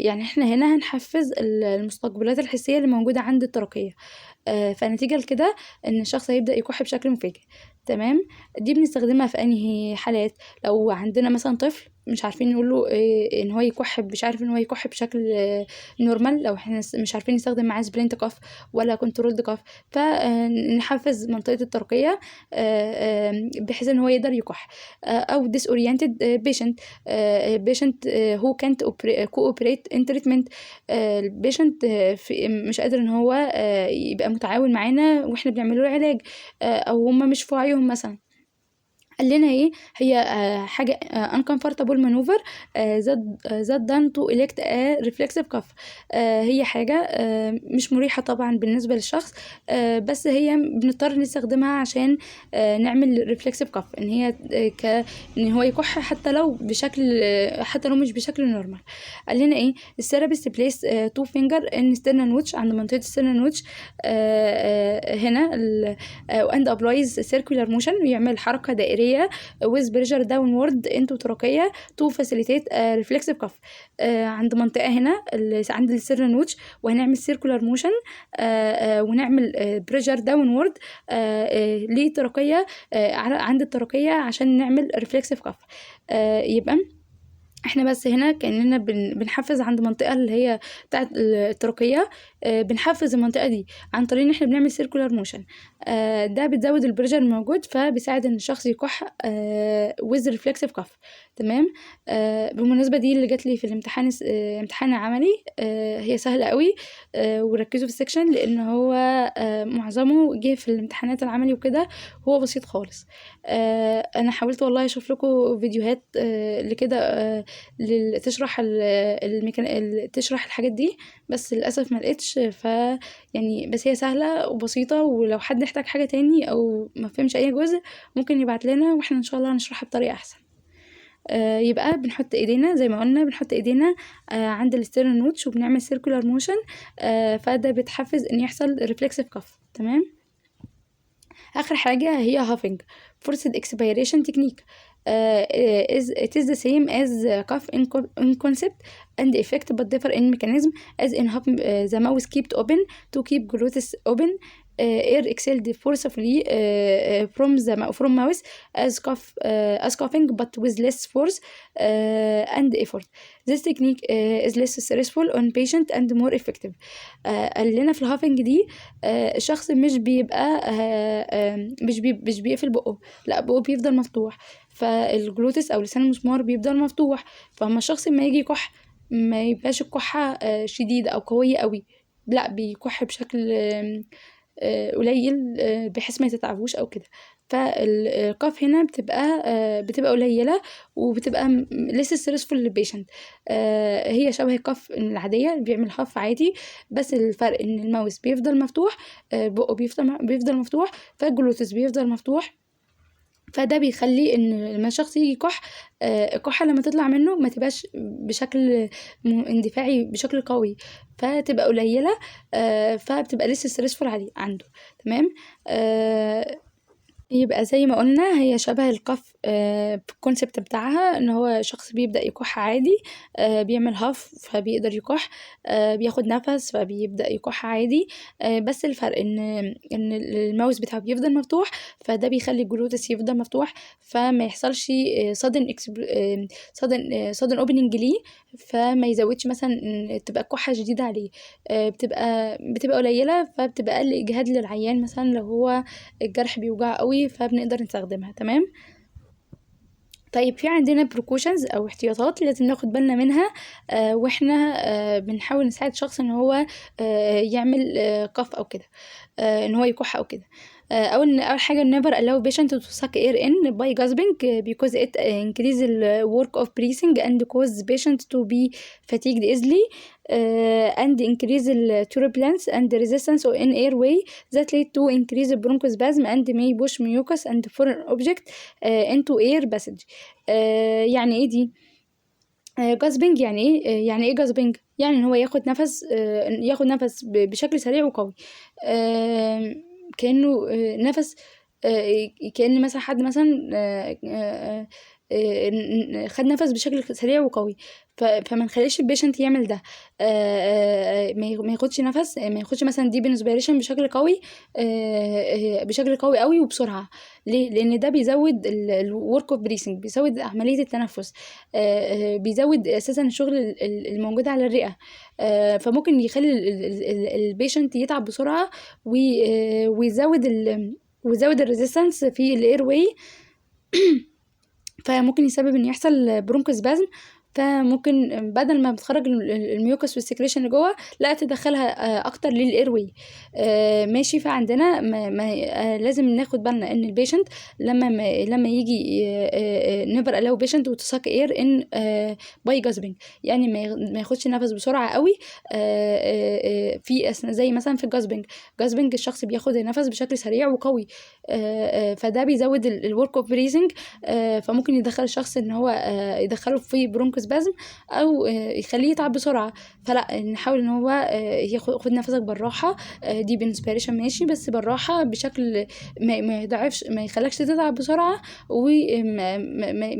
يعني احنا هنا هنحفز المستقبلات الحسية اللي موجودة عند التراكية، فنتيجة لكده ان الشخص هيبدأ يكح بشكل مفاجئ. تمام. دي بنستخدمها في انهي حالات؟ لو عندنا مثلا طفل مش عارفين نقول له ان هو يكح، مش عارف ان هو يكح بشكل نورمال، لو احنا مش عارفين نستخدم معاه سبلنت كاف ولا كنترولد كاف، فنحفز منطقة الترقية بحيث ان هو يقدر يكح. او disoriented patient who can't cooperate in treatment. البيشنت مش قادر ان هو يبقى متعاون معانا واحنا بنعمل له علاج، او هم مش في وعيهم مثلا. قال لنا ايه هي حاجه uncomfortable maneuver that done to elect a reflexive cuff. هي حاجه مش مريحه طبعا بالنسبه للشخص، بس هي بنضطر نستخدمها عشان نعمل reflexive cuff، ان هي ان هو يكح حتى لو مش بشكل نورمال. قال لنا ايه الثيرابيست بليس تو فينجر ان ستيرنال ويتش، عند منطقه ستيرنال ويتش هنا and applies circular motion، ويعمل حركة دائرية with pressure downward into ترقية to facilitate reflexive cuff عند منطقة هنا عند السيرنال ويتش، وهنعمل circular motion ونعمل pressure downward لترقية عند الترقية عشان نعمل reflexive cuff. يبقى احنا بس هنا كأننا بنحفز عند منطقة اللي هي بتاعت الترقية، بنحفز المنطقة دي عن طريق ان احنا بنعمل سيركولار موشن. ده بتزود البريشر الموجود، فبيساعد ان الشخص يكح with reflexive cough. تمام. بالمناسبة دي اللي جات لي في الامتحان، امتحان عملي، هي سهلة قوي، وركزوا في السكشن لان هو معظمه جه في الامتحانات العملي وكده، هو بسيط خالص. انا حاولت والله اشوف لكم فيديوهات لكده تشرح الحاجات دي، بس للاسف ما لقيتش. يعني بس هي سهله وبسيطه، ولو حد احتاج حاجه تاني او ما فهمش اي جزء ممكن يبعت لنا، واحنا ان شاء الله هنشرحها بطريقه احسن. يبقى بنحط ايدينا زي ما قلنا، بنحط ايدينا عند الستيرنال ويتش وبنعمل سيركولار موشن، فده بتحفز ان يحصل ريفلكسيف كف. تمام. اخر حاجه هي هافينج forced expiration technique. It is the same as cough in concept and effect, but differ in mechanism, as in huff the mouth kept open to keep glottis open, air exhaled forcefully from mouth as coughing, but with less force and effort. This technique is less stressful on patient and more effective. قال لنا في الهافنج دي الشخص مش بيبقى مش بيقفل بقه، لا بقه بيفضل مفتوح، فالجلوتس او لسان المسمار بيفضل مفتوح، فاما الشخص ما يجي يكح ما يبقاش الكحة شديدة او قوية قوي، لا بيكح بشكل قليل بحيث ما يتتعبوش او كده. فالقاف هنا بتبقى قليله، وبتبقى لسه ستريسفول للبيشنت. هي شبه القاف العاديه بيعمل خف عادي، بس الفرق ان الماوس بيفضل مفتوح، بقه بيفضل مفتوح، فالجلوتس بيفضل مفتوح، فده بيخلي ان لما الشخص يجي يكح الكحه لما تطلع منه ما تبقاش بشكل اندفاعي بشكل قوي، فتبقى قليله، فبتبقى لسه ستريسفول عنده. تمام. يبقى زي ما قلنا هي شبه القف الكونسبت بتاعها، ان هو شخص بيبدأ يكح عادي، بيعمل هاف فبيقدر يكح، بياخد نفس فبيبدأ يكح عادي، بس الفرق ان الماوس بتاعه بيفضل مفتوح، فده بيخلي الجلوتس يفضل مفتوح، فما يحصلش صدن اوبننج ليه، فما يزودش مثلا تبقى كحة شديدة عليه. بتبقى قليلة، فبتبقى اقل اجهاد للعيان، مثلا لو هو الجرح بيوجع قوي فبنقدر نستخدمها. تمام. طيب في عندنا بروكوشنز او احتياطات لازم ناخد بالنا منها واحنا بنحاول نساعد شخص ان هو يعمل قف او كده، ان هو يكح او كده. اول حاجه never allow patient to suck air in by gasping because it increase the work of breathing and cause patient to be fatigued easily and increase the turbulence and resistance in airway that lead to increase bronchospasm and may push mucus and foreign object into air passage. يعني ايه دي؟ جاسبنج يعني ايه؟ يعني ايه جاسبنج؟ يعني ان هو ياخد نفس بشكل سريع وقوي، كأنه نفس، كأن مثلا حد مثلا خد نفس بشكل سريع وقوي، فما نخليش البيشنت يعمل ده. ما ياخدش نفس، ما ياخدش مثلا ديب انسبيريشن بشكل قوي قوي وبسرعه. ليه؟ لان ده بيزود الورك اوف بريسنج، بيزود عمليه التنفس، بيزود اساسا الشغل الموجود على الرئه، فممكن يخلي البيشنت يتعب بسرعه، ويزود الريزيستنس في الاير واي فممكن يسبب ان يحصل برونكوسبازم، فممكن بدل ما بتخرج الميوكس والسكريشن اللي جوه لا تدخلها اكتر للايروي. ماشي. فعندنا لازم ناخد بالنا ان البيشنت لما يجي نيفر الاو بيشنت وتساك اير ان باي جاسبنج، يعني ما ياخدش نفس بسرعه قوي في زي مثلا في الجاسبنج الشخص بياخد النفس بشكل سريع وقوي، فده بيزود الورك اوف بريزنج، فممكن يدخل الشخص ان هو يدخله في برونكوسبازم او يخليه يتعب بسرعه. فلا نحاول ان هو ياخد نفسك بالراحه، دي بانسبيريشن ماشي، بس بالراحه بشكل ما يضعفش، ما يخلكش تتعب بسرعه، وما ما ما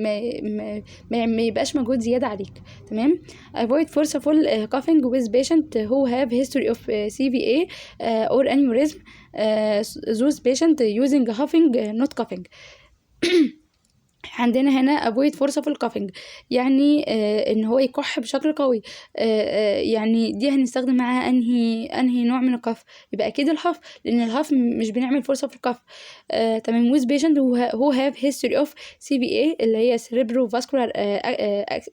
ما ما يبقاش مجهود زياده عليك. تمام. avoid forceful coughing with patient who have history of CVA or aneurysm. those patient using huffing not coughing. عندنا هنا avoid forceful coughing، يعني ان هو يكح بشكل قوي. يعني دي هنستخدم معاها انهي نوع من الكف؟ يبقى اكيد الهف، لان الهف مش بنعمل forceful cough. تمام. with patient who have history of CVA اللي هي cerebrovascular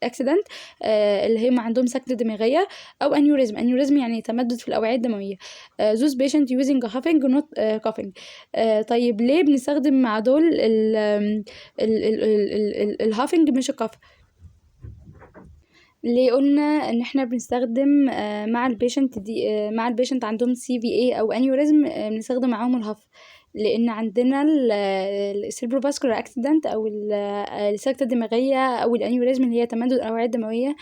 accident، اللي هم عندهم سكتة دماغية، او aneurysm يعني تمدد في الأوعية الدموية. those patient using huffing not coughing. طيب ليه بنستخدم مع دول الهافنج مش الكف؟ ليه قلنا ان احنا بنستخدم مع البيشنت دي مع البيشنت عندهم CVA او انيوريزم بنستخدم معاهم الهاف؟ لان عندنا السيربروفاسكولار اكسيدنت او السكتة الدماغية او الانيوريزم اللي هي تمدد الاوعية الدموية.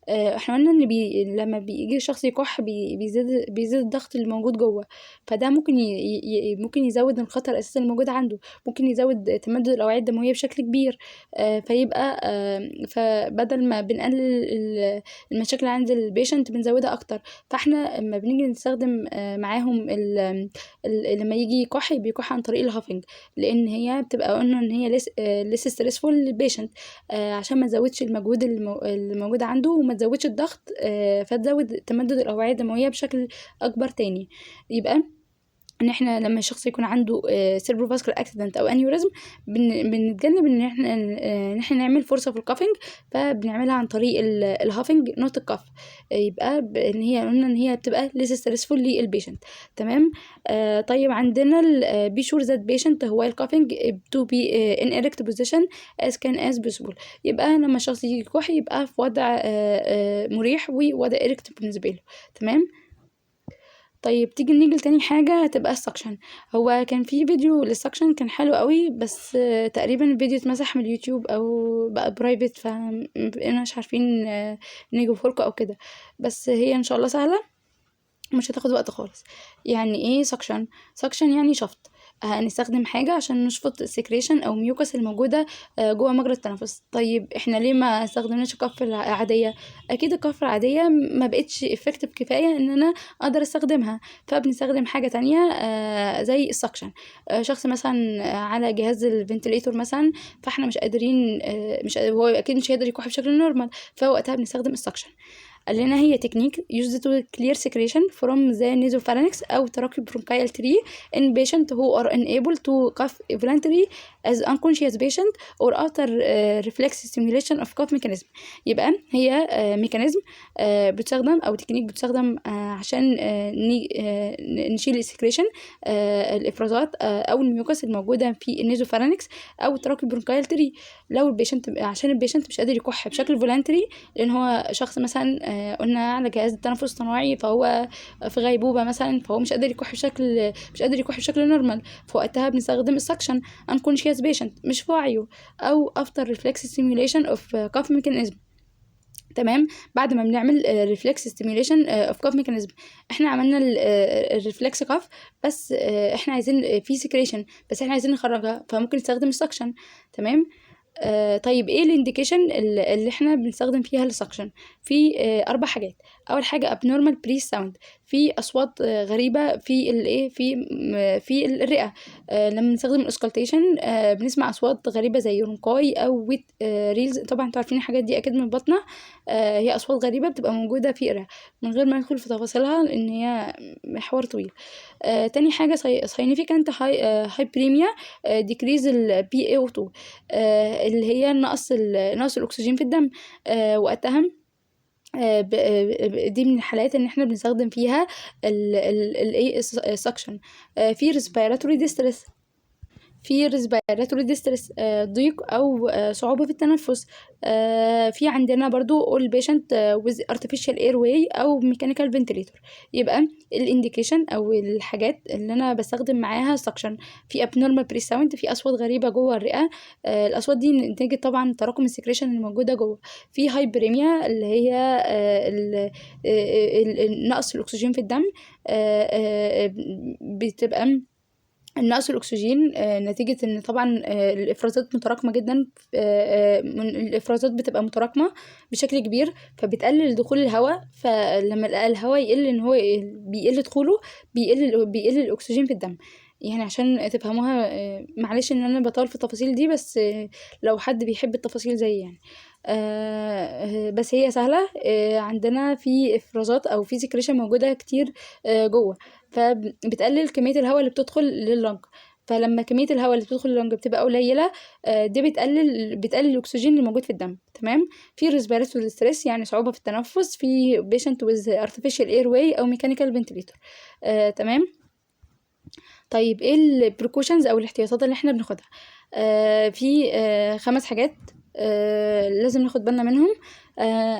احنا قلنا ان لما بيجي الشخص يكح بيزيد الضغط اللي موجود جوه، فده ممكن يزود الخطر اساسا الموجود عنده، ممكن يزود تمدد الاوعيه الدمويه بشكل كبير. فيبقى فبدل ما بنقلل المشاكل عند البيشنت بنزودها اكتر. فاحنا لما بنيجي نستخدم معاهم لما يجي يكح بيكح عن طريق الهافنج، لان هي بتبقى قلنا ان هي لسه ستريسفول للبيشنت، عشان ما تزودش المجهود الموجود عنده وما تزودش الضغط، فتزود تمدد الاوعيه الدمويه بشكل اكبر تاني. يبقى ان احنا لما الشخص يكون عنده cerebrovascular accident او انيوريزم بنتجنب ان احنا نعمل فرصه في الكافنج، فبنعملها عن طريق الهافنج نوت الكف. يبقى ان هي قلنا ان هي بتبقى less stressful للبيشنت. تمام. طيب عندنا be sure that patient while coughing to be in erect position as can as possible. يبقى لما الشخص يجي يكح يبقى في وضع مريح ووضع erect بالنسبه له. تمام. طيب تيجي نيجي لتاني حاجة هتبقى السكشن. هو كان في فيديو للسكشن كان حلو قوي، بس تقريبا الفيديو اتمسح من اليوتيوب او بقى برايفت، فمبقينا مش عارفين نجيبه لكم او كده، بس هي ان شاء الله سهلة مش هتاخد وقت خالص. يعني ايه سكشن؟ يعني شفط. هنستخدم حاجة عشان نشفط السكريشن او ميوكس الموجودة جوه مجرى التنفس. طيب احنا ليه ما استخدمناش الكف العادية؟ اكيد الكف العادية ما بقتش افكتيف كفاية ان انا اقدر استخدمها، فبنستخدم حاجة تانية زي السكشن. شخص مثلا على جهاز الفنتليتور مثلا، فاحنا مش قادرين هو اكيد مش هيقدر يكح بشكل نورمال، فوقتها بنستخدم السكشن. قال لنا هي تكنيك used to clear secretion from the nasopharynx أو tracheal bronchial tree in patient who are unable to cough voluntarily as unconscious patient or after reflex stimulation of cough mechanism. يبقى هي ميكانيزم بتستخدم أو تكنيك بتستخدم عشان نشيل السكريشن الإفرازات أو الميوكس الموجودة في النيزوفارينكس أو tracheal bronchial tree. لو البيشنت عشان البيشنت مش قادر يكح بشكل فولنتري، لأن هو شخص مثلا قلنا على جهاز التنفس الصناعي فهو في غيبوبة مثلا، فهو مش قادر يكح بشكل نورمال، فوقتها بنستخدم السكشن unconscious patient مش في وعيه، أو after reflex stimulation of cough mechanism. تمام. بعد ما بنعمل ريفلكس ستيميوليشن اوف كاف ميكانيزم، احنا عملنا الريفلكس كاف، بس احنا عايزين في سكريشن بس احنا عايزين نخرجها، فممكن نستخدم السكشن. تمام. طيب ايه الانديكيشن اللي احنا بنستخدم فيها السكشن؟ في 4 حاجات. اول حاجه abnormal breath sound، في اصوات غريبه في الايه في الرئه. لما بنستخدم الاسكالتيشن بنسمع اصوات غريبه زي رنقاي او ويت ريلز. طبعا انتوا عارفين الحاجات دي اكيد من البطنه. هي اصوات غريبه بتبقى موجوده في الرئه من غير ما ندخل في تفاصيلها لان هي محور طويل. تاني حاجه significant hyperemia decrease ال PaO2. اللي هي نقص الأكسجين في الدم. وقتها دي من الحالات ان احنا بنستخدم فيها السكشن. في respiratory distress، ضيق او صعوبة في التنفس. في عندنا برضو all patient with artificial airway او mechanical ventilator. يبقى الانديكيشن او الحاجات اللي انا بستخدم معاها suction: في abnormal breath sound، في اصوات غريبة جوه الرئة. الاصوات دي نتيجة طبعا تراكم السكريشن اللي موجودة جوه. في هايبريميا اللي هي نقص الاكسجين في الدم. بتبقى نقص الأكسجين نتيجة إن طبعا الإفرازات متراكمة جدا. الإفرازات بتبقى متراكمة بشكل كبير، فبتقلل دخول الهواء. فلما الهواء يقل، إن هو بيقل دخوله، بيقل الأكسجين في الدم. يعني عشان تفهموها، معلش إن أنا بطول في التفاصيل دي، بس لو حد بيحب التفاصيل زي يعني بس هي سهلة. عندنا في إفرازات أو في سكريشن موجودة كتير جوه، فبتقلل كمية الهواء اللي بتدخل لللنج. فلما كمية الهواء اللي بتدخل لللنج بتبقى قليلة، دي بتقلل الأكسجين اللي موجود في الدم. تمام. في respiratory distress يعني صعوبة في التنفس، في patient with artificial airway أو mechanical ventilator. تمام. طيب ايه البريكوشنز او الاحتياطات اللي احنا بناخدها؟ في 5 حاجات لازم ناخد بالنا منهم.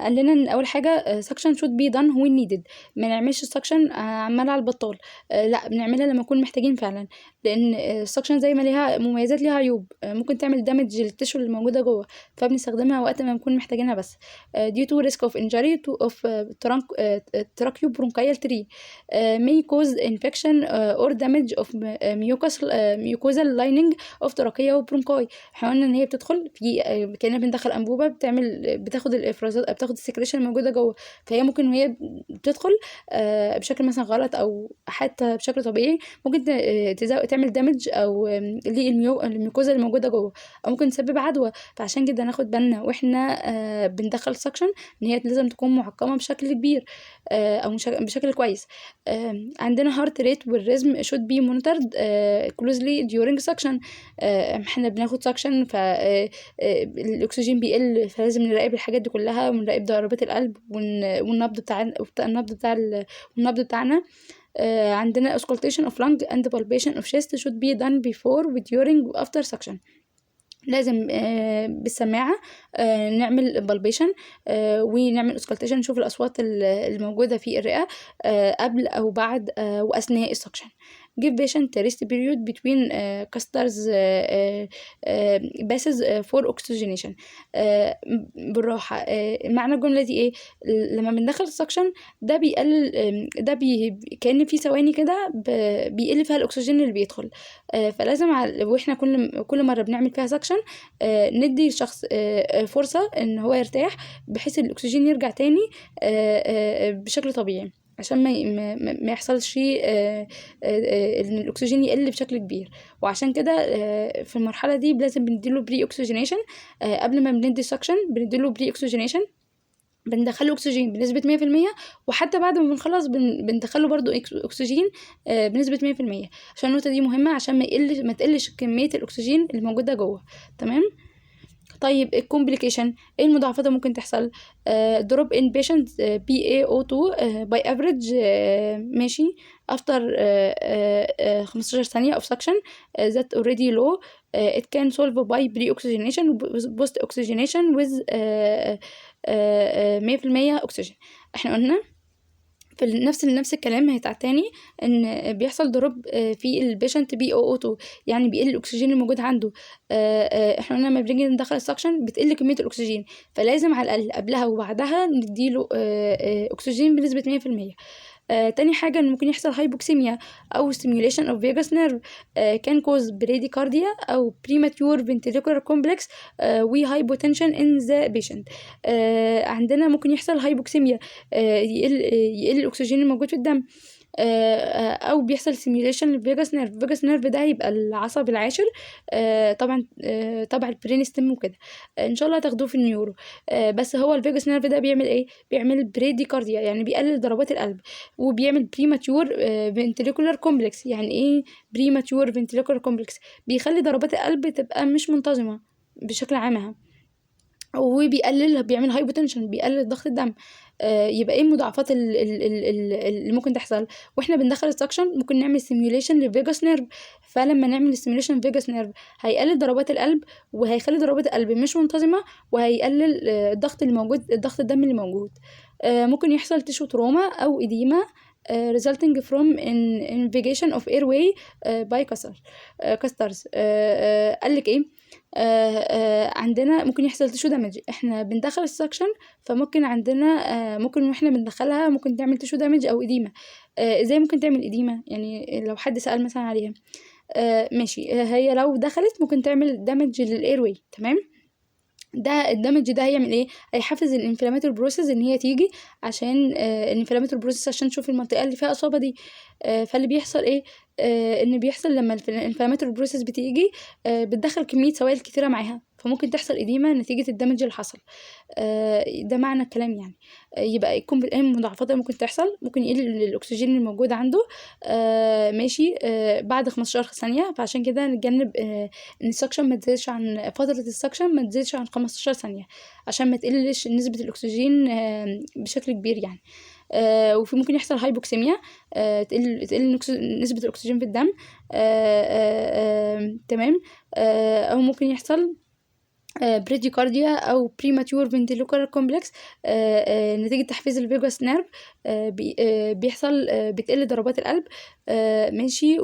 قال لنا ان اول حاجه suction should be done when needed. ما نعملش suction عمال على البطال. لا، بنعملها لما نكون محتاجين فعلا، لان السكشن زي ما ليها مميزات ليها عيوب. ممكن تعمل دامج للتشو اللي موجوده جوه، فبنستخدمها وقت ما نكون محتاجينها بس. due to risk of injury of tracheobronchial tree may cause infection or damage of mucosal lining of trachea وبرونكاي. احنا قلنا ان هي بتدخل في كأننا بندخل انبوبه بتاخد الافرازات، بتاخد السكريشن الموجوده جوه. فهي ممكن وهي بتدخل بشكل مثلا غلط او حتى بشكل طبيعي، ممكن تعمل دامج او للميوكوزا اللي موجوده جوه، او ممكن تسبب عدوى. فعشان كده ناخد بالنا واحنا بندخل سكشن ان هي لازم تكون محكمه بشكل كبير او بشكل كويس. عندنا هارت ريت والريزم should be monitored closely during suction. احنا بناخد سكشن فالاكسجين بيقل، فلازم نراقب الحاجات دي كلها، ونراقب ضربات القلب والنبض بتاعنا. عندنا auscultation of lung and palpation of chest should be done before, during و after suction. لازم بالسماعة نعمل بالبيشن ونعمل auscultation، نشوف الأصوات الموجودة في الرئة قبل أو بعد وأثناء السكشن. give patient rest period between casters passes for oxygenation. بالراحة. معنى الجملة دي ايه؟ لما بندخل السكشن ده بيقلل، كأن في ثواني كده بيقل فيها الأكسجين اللي بيدخل. فلازم واحنا كل مرة بنعمل فيها سكشن ندي الشخص فرصة ان هو يرتاح، بحيث الأكسجين يرجع تاني بشكل طبيعي، عشان ما يحصلش ان الاكسجين يقل بشكل كبير. وعشان كده في المرحله دي لازم بنديله بري اوكسجينيشن. قبل ما بندي سكشن بنديله بري اوكسجينيشن، بندخله اكسجين بنسبه 100%، وحتى بعد ما بنخلص بندخله برضو اكسجين بنسبه 100%، عشان النقطه دي مهمه، عشان ما تقلش كميه الاكسجين اللي موجوده جوه. تمام. طيب الكومبليكيشن، ايه المضاعفات اللي ممكن تحصل؟ دروب ان بيشنت PaO2 باي افريج ماشي after 15 ثانية of suction that already low. It can solve by pre-oxygenation post oxygenation with 100% oxygen. احنا قلنا في نفس الكلام هيتعاد تاني، ان بيحصل ضرب في البيشنت PaO2، يعني بيقل الاكسجين الموجود عنده. احنا قلنا لما بنيجي ندخل السكشن بتقل كميه الاكسجين، فلازم على الاقل قبلها وبعدها نديله اكسجين بنسبه 100%. تاني حاجة إن ممكن يحصل هايبوكسيميا أو stimulation of vagus nerve can cause bradycardia أو premature ventricular complex و hypotension in the patient. عندنا ممكن يحصل هايبوكسيميا، يقل الأكسجين الموجود في الدم، او بيحصل سيميوليشن للفيجاس نيرف. الفيجاس نيرف ده يبقى العصب العاشر طبعا تبع البرين ستيم وكده. ان شاء الله هتاخدوه في النيورو. بس هو الفيجاس نيرف ده بيعمل ايه؟ بيعمل بريديكارديا، يعني بيقلل ضربات القلب، وبيعمل بريماتيور فنتريكولار كومبلكس. يعني ايه بريماتيور فنتريكولار كومبلكس؟ بيخلي ضربات القلب تبقى مش منتظمه. بشكل عام بيعمل هايبوتنشن، بيقلل ضغط الدم. يبقى ايه المضاعفات اللي ممكن تحصل واحنا بندخل السكشن؟ ممكن نعمل سيميوليشن للفيجاس نيرف. فلما نعمل سيميوليشن فيجاس نيرف هيقلل ضربات القلب، وهيخلي ضربات القلب مش منتظمه، وهيقلل الضغط اللي موجود، ضغط الدم اللي موجود. ممكن يحصل تيشو تروما او اديمه resulting from invasion of airway by casters. قالك ايه؟ عندنا ممكن يحصل تيشو دامج. احنا بندخل السكشن، فممكن عندنا ممكن واحنا بندخلها ممكن تعمل تيشو دامج او اديمه. ازاي ممكن تعمل اديمه؟ يعني لو حد سأل مثلا عليها، ماشي، هي لو دخلت ممكن تعمل دامج للايروي. تمام، ده الدمج ده هيعمل ايه؟ هيحفز الانفلاماتوري بروسيس ان هي تيجي، عشان الانفلاماتوري بروسيس عشان تشوف المنطقه اللي فيها اصابه دي. فاللي بيحصل ايه؟ ان بيحصل لما الانفلاماتوري بروسيس بتيجي بتدخل كميه سوائل كتيره معاها، فممكن تحصل اديمه نتيجه الدمج اللي حصل. ده معنى الكلام يعني. يبقى يكون ايه المضاعفات اللي ممكن تحصل؟ ممكن يقل الاكسجين الموجود عنده، ماشي، بعد 15 ثانيه. فعشان كده نتجنب ان السكشن ما تزيدش عن فتره السكشن، ما تزيدش عن 15 ثانيه، عشان ما تقلش نسبه الاكسجين بشكل كبير يعني. وفي ممكن يحصل هايبوكسيميا، تقل نسبه الاكسجين في الدم. تمام. او ممكن يحصل بريديكارديا او بريماتيور فنتريكولار كومبلكس نتيجه تحفيز الفيجاس نيرف. بيحصل بتقل ضربات القلب، ماشي،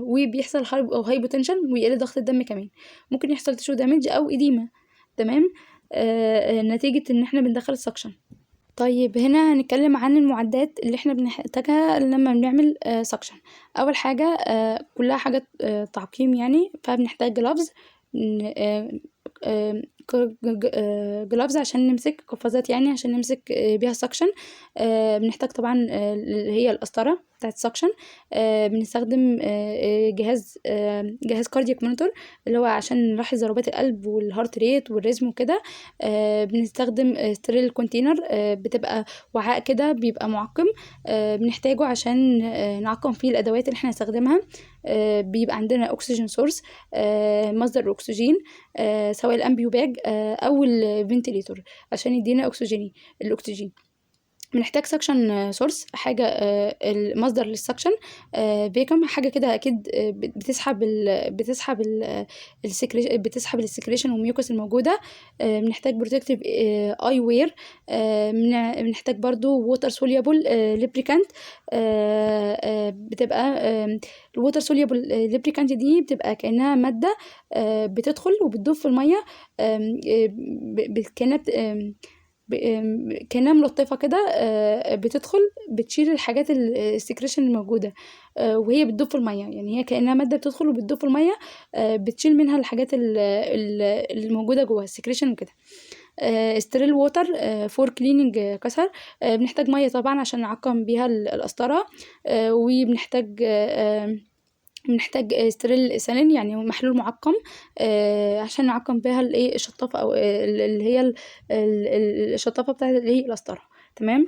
وبيحصل هايبوتنشن، ويقل ضغط الدم كمان. ممكن يحصل تشو دامج او اديمه. تمام، نتيجه ان احنا بندخل السكشن. طيب هنا هنتكلم عن المعدات اللي احنا بنحتاجها لما بنعمل سكشن. اول حاجه كلها حاجات تعقيم يعني، فبنحتاج جلافز، جلافز عشان نمسك قفازات يعني، عشان نمسك بيها السكشن. بنحتاج طبعا اللي هي القسطره بتاعت السكشن. بنستخدم جهاز كاردياك مونيتور، اللي هو عشان نلاحظ ضربات القلب والهارت ريت والريزم وكده. بنستخدم ستريل كونتينر، بتبقى وعاء كده بيبقى معقم، بنحتاجه عشان نعقم فيه الادوات اللي احنا هنستخدمها. بيبقى عندنا اكسجين سورس، مصدر الاكسجين، سواء الامبيو باج او الفنتليتور عشان يدينا الاكسجين. بنحتاج سكشن سورس، حاجه المصدر للسكشن، فيكم حاجه كده اكيد بتسحب السكريشن والميوكس الموجوده. بنحتاج بروتكتيف اي وير. بنحتاج برضو ووتر سوليبل ليبريكانت. بتبقى الووتر سوليبل ليبريكانت دي بتبقى كانها ماده بتدخل وبتدوب في الميه، كأنها ملطفة كده، بتدخل بتشيل الحاجات السكريشن الموجودة، وهي بتدوب في المية. يعني هي كأنها مادة بتدخل وبتدوب في المية، بتشيل منها الحاجات الموجودة جواها السكريشن وكده. ستريل ووتر فور كليننج كسر. بنحتاج مية طبعا عشان نعقم بيها القسطرة. بنحتاج ستريل سالين يعني محلول معقم، عشان نعقم بيها الشطافة، او اللي هي الشطافة بتاعت اللي هي القسطرة. تمام.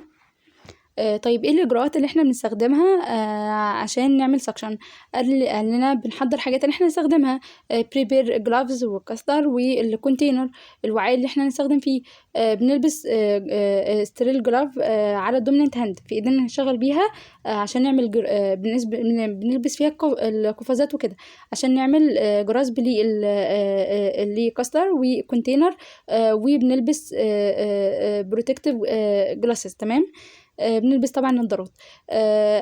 طيب ايه الاجراءات اللي احنا بنستخدمها عشان نعمل سكشن؟ قال لنا بنحضر حاجات اللي احنا نستخدمها، بريبير جلافز والكاستر والكونتينر، الوعاء اللي احنا نستخدم فيه. بنلبس ستريل جلاف على الدوميننت هاند في ايدينا نشتغل بيها، عشان نعمل بنلبس فيها القفازات وكده، عشان نعمل جراسب لكاستر وكونتينر. وبنلبس بروتكتيف جلاسز. تمام. بنلبس طبعا نظارات.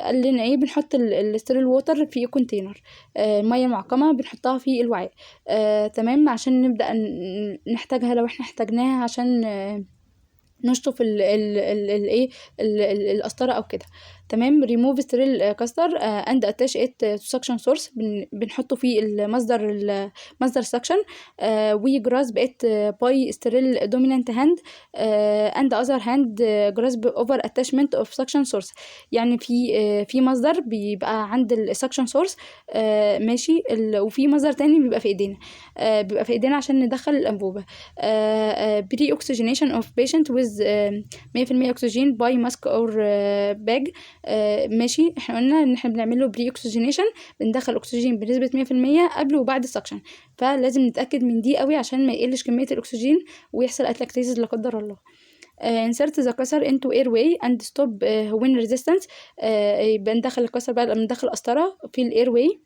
قال لنا ايه؟ بنحط الستيريل ووتر في كونتينر، الميه المعقمه بنحطها في الوعاء. تمام، عشان نبدا نحتاجها لو احنا احتاجناها، عشان نشطف القسطره او كده. تمام. ريموف ستريل كاستر اند اتاش ات تو سكشن سورس. بنحطه في مصدر سكشن. وجراس بقت باي ستريل دومينانت هاند اند اذر هاند جراس اوفر اتاشمنت اوف سكشن سورس. يعني في مصدر بيبقى عند السكشن سورس، ماشي، وفي مصدر تاني بيبقى في ايدينا عشان ندخل الانبوبه. بري اوكسجينيشن اوف بيشنت ويز 100% اكسجين باي ماسك اور باج. ماشي. احنا قلنا ان احنا بنعمل له بري اوكسجينيشن، بندخل اكسجين بنسبه 100% قبل وبعد السكشن، فلازم نتاكد من دي قوي عشان ما يقلش كميه الاكسجين ويحصل اتلاكتيزز لا قدر الله. insert the catheter into airway and stop when resistance. يبقى ندخل الكسر بقى لما ندخل قسطرة في الايرواي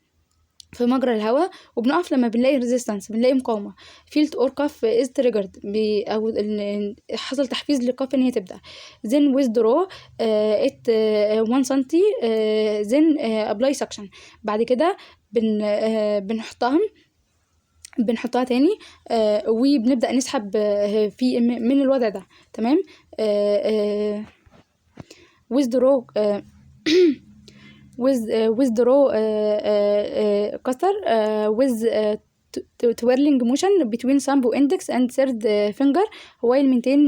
في مجرى الهواء، وبنقف لما بنلاقي ريزيستنس، بنلاقي مقاومه. فيلت اور كاف از تريجرد، او حصل تحفيز للكاف ان هي تبدا. then withdraw it 1 سنتي then apply suction. بعد كده بنحطها تاني وبنبدأ نسحب في من الوضع ده. تمام. withdraw withdraw cutter with twirling motion between thumb index and third finger while maintain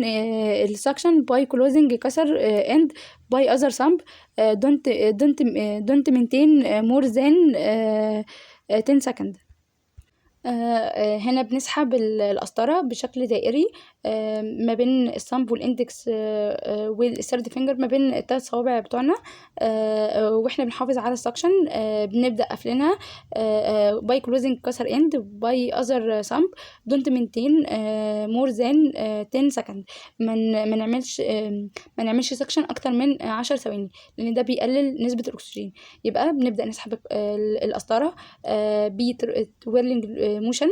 the suction by closing cutter end by other thumb. Don't maintain more than 10 seconds. هنا بنسحب القسطرة بشكل دائري ما بين الثامب والاندكس والثيرد فينجر، ما بين الثلاث صوابع بتوعنا، واحنا بنحافظ على السكشن. بنبدأ قفلنا by closing cursor end by other thumb. don't maintain more than 10 seconds. ما نعملش سكشن اكتر من 10 ثواني لان ده بيقلل نسبة الاكسجين. يبقى بنبدأ نسحب القسطرة بتويرلينج موشن،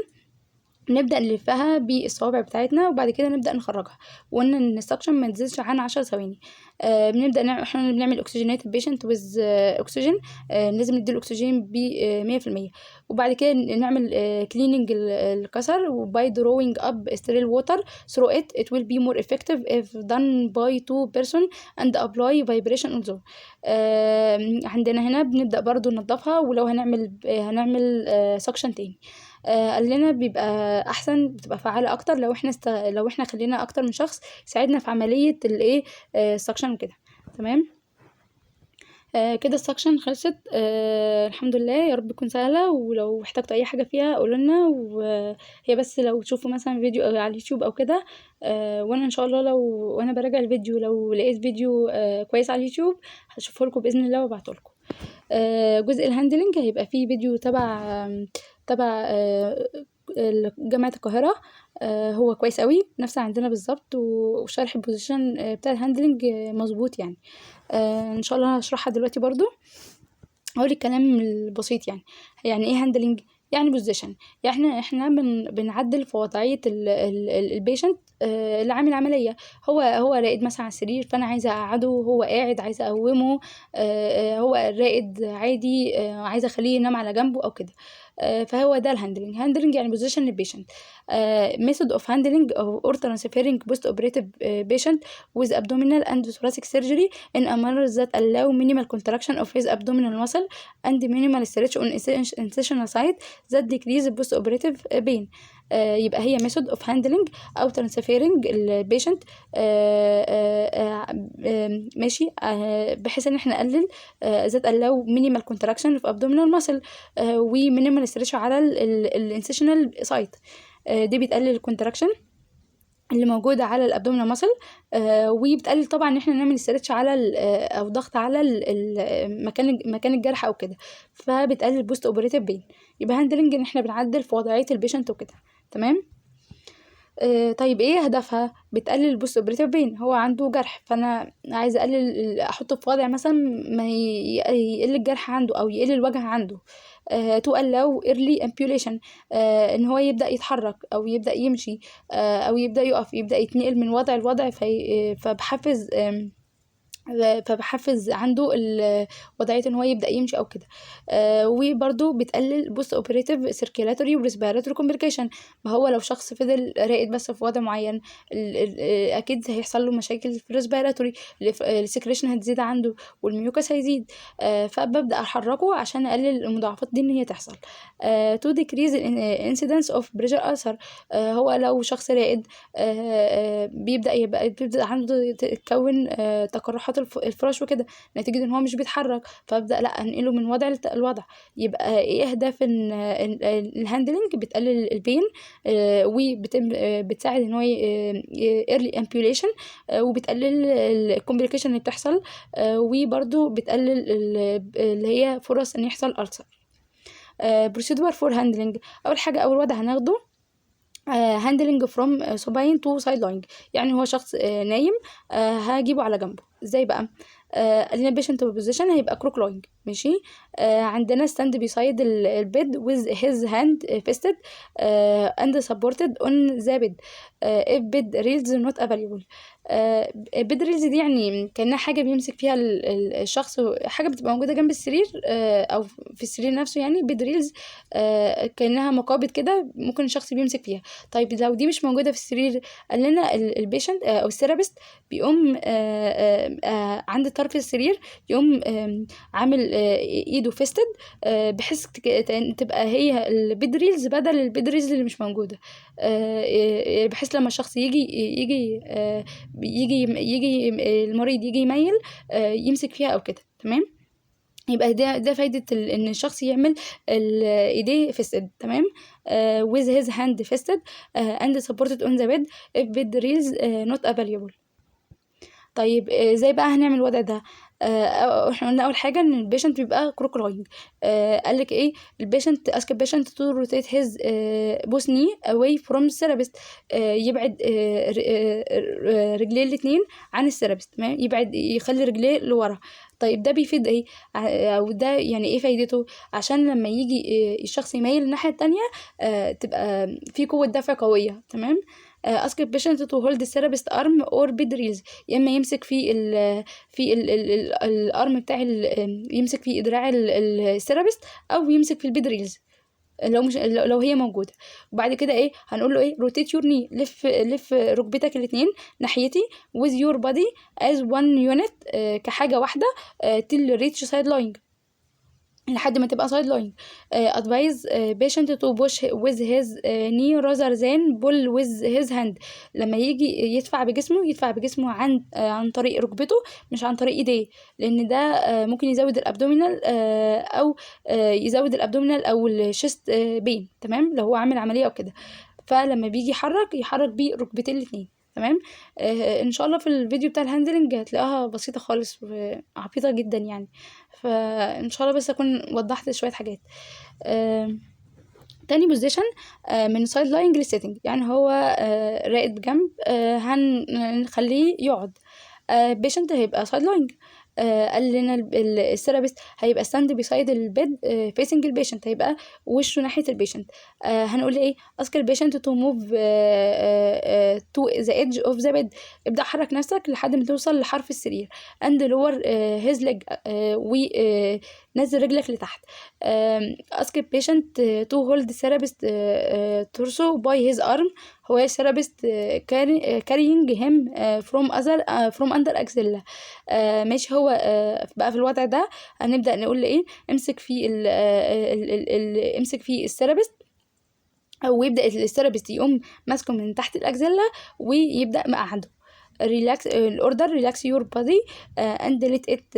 نبدأ نلفها بالصوابع بتاعتنا وبعد كده نبدأ نخرجها، وقلنا ان السكشن ما تزيدش عن 10 ثواني. بنبدأ احنا بنعمل اوكسجينات البيشنت ويز اوكسجين، لازم نديله اكسجين ب 100%. وبعد كده نعمل كليننج الكسر وباي دروينج اب ستيريل ووتر ثرو it will be more effective if done by 2 person and apply vibration also. عندنا هنا بنبدأ برضو ننضفها، ولو هنعمل سكشن تاني قال لنا بيبقى احسن، بتبقى فعالة اكتر لو احنا خلينا اكتر من شخص يساعدنا في عملية الايه السكشن وكده. تمام. كده السكشن خلصت. الحمد لله، يا رب تكون سهلة، ولو احتجتوا اي حاجة فيها قولولنا. وهي بس لو تشوفوا مثلا فيديو على اليوتيوب او كده، وانا ان شاء الله وانا براجع الفيديو لو لقيت فيديو كويس على اليوتيوب هشوفه لكم باذن الله وابعته لكم. جزء الهاندلنج هيبقى فيه فيديو تبع جامعة القاهرة، هو كويس قوي نفس عندنا بالظبط، وشرح البوزيشن بتاع الهاندلنج مظبوط يعني. ان شاء الله هشرحها دلوقتي برضو. اقول الكلام البسيط يعني ايه هاندلنج؟ يعني بوزيشن، يعني احنا بنعدل في وضعيه البيشنت اللي عامل عمليه. هو راقد مثلا على السرير، فانا عايزه اقعده، هو قاعد عايزه اقومه، هو راقد عادي عايزه اخليه ينام على جنبه او كده. فهو ده هاندلنج يعني بوزيشن البيشنت. method of handling or transferring post operative patient with abdominal and thoracic surgery in a manner that allow minimal contraction of his abdominal muscle and minimal stretch on incisional site that decrease post operative pain. يبقى هي method of handling او transferring البيشنت ماشي بحيث ان احنا نقلل that allow minimal contraction of abdominal muscle و minimal stretch على الانسيشنال سايت. دي بتقلل الكونتراكشن اللي موجوده على الابدومينال ماسل، وبتقلل طبعا ان احنا نعمل استرتش على او ضغط على مكان الجرح او كده، فبتقلل البوست اوبريتيف بين. يبقى هاندلنج ان احنا بنعدل في وضعيه البيشنت وكده. تمام. طيب ايه هدفها؟ بتقلل البوست اوبريتيف بين. هو عنده جرح، فانا عايزه احطه في وضع مثلا ما يقل الجرح عنده او يقل الوجع عنده. to allow early ambulation، ان هو يبدأ يتحرك او يبدأ يمشي او يبدأ يقف، يبدأ يتنقل من وضع لوضع، فبحفز عنده وضعيه ان هو يبدا يمشي او كده. وبرده بتقلل بوست اوبريتيف سيركيلاتوري وريسبيراتوري كومبليكيشن. ما هو لو شخص فضل راقد بس في وضع معين اكيد هيحصل له مشاكل في الريسبيراتوري، السكريشن هتزيد عنده والميوكس هيزيد، فببدا احركه عشان اقلل المضاعفات دي ان هي تحصل. تو decrease incidence of pressure ulcer. هو لو شخص راقد بيبدا عنده تتكون تقرحات الفراش وكده، نتيجة ان هو مش بيتحرك، فابدأ لا انقله من وضع الوضع. يبقى ايه اهداف الهاندلنج؟ بتقلل البين، وبتساعد ان هو early ambulation، وبتقلل الكومبليكيشن اللي بتحصل، وبرده بتقلل اللي هي فرص ان يحصل ألسر. procedure for handling. اول حاجة، اول وضع هناخده handling from supine to sideline. يعني هو شخص نايم، هجيبه على جنبه. ازاي بقى؟ قلنا patient position هيبقى crook lying. ماشي. عندنا stand beside البيد with his hand fisted and supported on the bed if bed rails not available. bed rails دي يعني كأنها حاجة بيمسك فيها الشخص، حاجة بتبقى موجودة جنب السرير أو في السرير نفسه. يعني bed rails كأنها مقابض كده ممكن الشخص بيمسك فيها. طيب لو دي مش موجودة في السرير، قال لنا البيشنت أو الثيرابيست بيقوم عند طرف السرير، يقوم عامل ايده فيستد، بحيث تبقى هي البيد ريلز بدل البيد ريلز اللي مش موجودة، بحيث لما الشخص يجي المريض يجي يميل يمسك فيها او كده. تمام. يبقى ده فايدة ان الشخص يعمل ايديه فيستد. تمام. with his hand fisted and supported on the bed if bed rails not available. طيب ازاي بقى هنعمل الوضع ده؟ احنا قلنا اول حاجه ان البيشنت بيبقى كروك لاينج. قالك ايه؟ البيشنت اسك البيشنت تو روتيت هيز بوث ني اواي فروم الثيرابيست. يبعد رجليه الاثنين عن الثيرابيست. تمام. يبعد، يخلي رجليه لورا. طيب ده بيفيد ايه؟ او ده يعني ايه فايدته؟ عشان لما يجي الشخص يميل الناحيه التانية تبقى في قوه دفع قويه. تمام. ask the patient to hold the therapist arm or bed rails. يا اما يمسك في الارم بتاع يمسك في دراع الثيرابيست، او يمسك في البيد ريلز لو هي موجوده. وبعد كده ايه هنقول له؟ ايه rotate your knee، لف ركبتك الاثنين ناحيتي with your body as one unit، كحاجه واحده till reach side line، لحد ما تبقى سايد لاين. advise patient to push with his knee rather than pull with his hand. لما يجي يدفع بجسمه عن طريق ركبته، مش عن طريق ايديه، لان ده ممكن يزود الابدومينال او يزود الابدومينال او الشيست بين. تمام. لو هو عامل عمليه او كده، فلما بيجي يحرك بيه ركبتين الاثنين. تمام. ان شاء الله في الفيديو بتاع الهاندلنج هتلاقيها بسيطه خالص وعبيطه جدا يعني، فان شاء الله بس اكون وضحت شويه حاجات. تاني بوزيشن من سايد لاين للسيتنج. يعني هو راقد جنب، هنخليه يقعد. بيشنت هيبقى سايد لاينج. قال لنا الثيرابيست هيبقى ستاند بيسايد البيد فيسنج البيشنت، هيبقى وشه ناحيه البيشنت. هنقول ايه؟ اسك البيشنت تو موف تو ذا ايدج اوف ذا بيد. ابدا حرك نفسك لحد ما توصل لحرف السرير. اند لور هيز ليج، ونزل رجلك لتحت. اسك البيشنت تو هولد ثيرابيست تورسو باي هيز ارم. هو الثيرابيست carrying him from under axilla. ماشي. هو بقى في الوضع ده هنبدأ نقول ايه؟ امسك فيه الثيرابيست، او يبدأ الثيرابيست يقوم ماسكه من تحت الاكزيلا ويبدأ مقعده. relax الorder relax your body and let it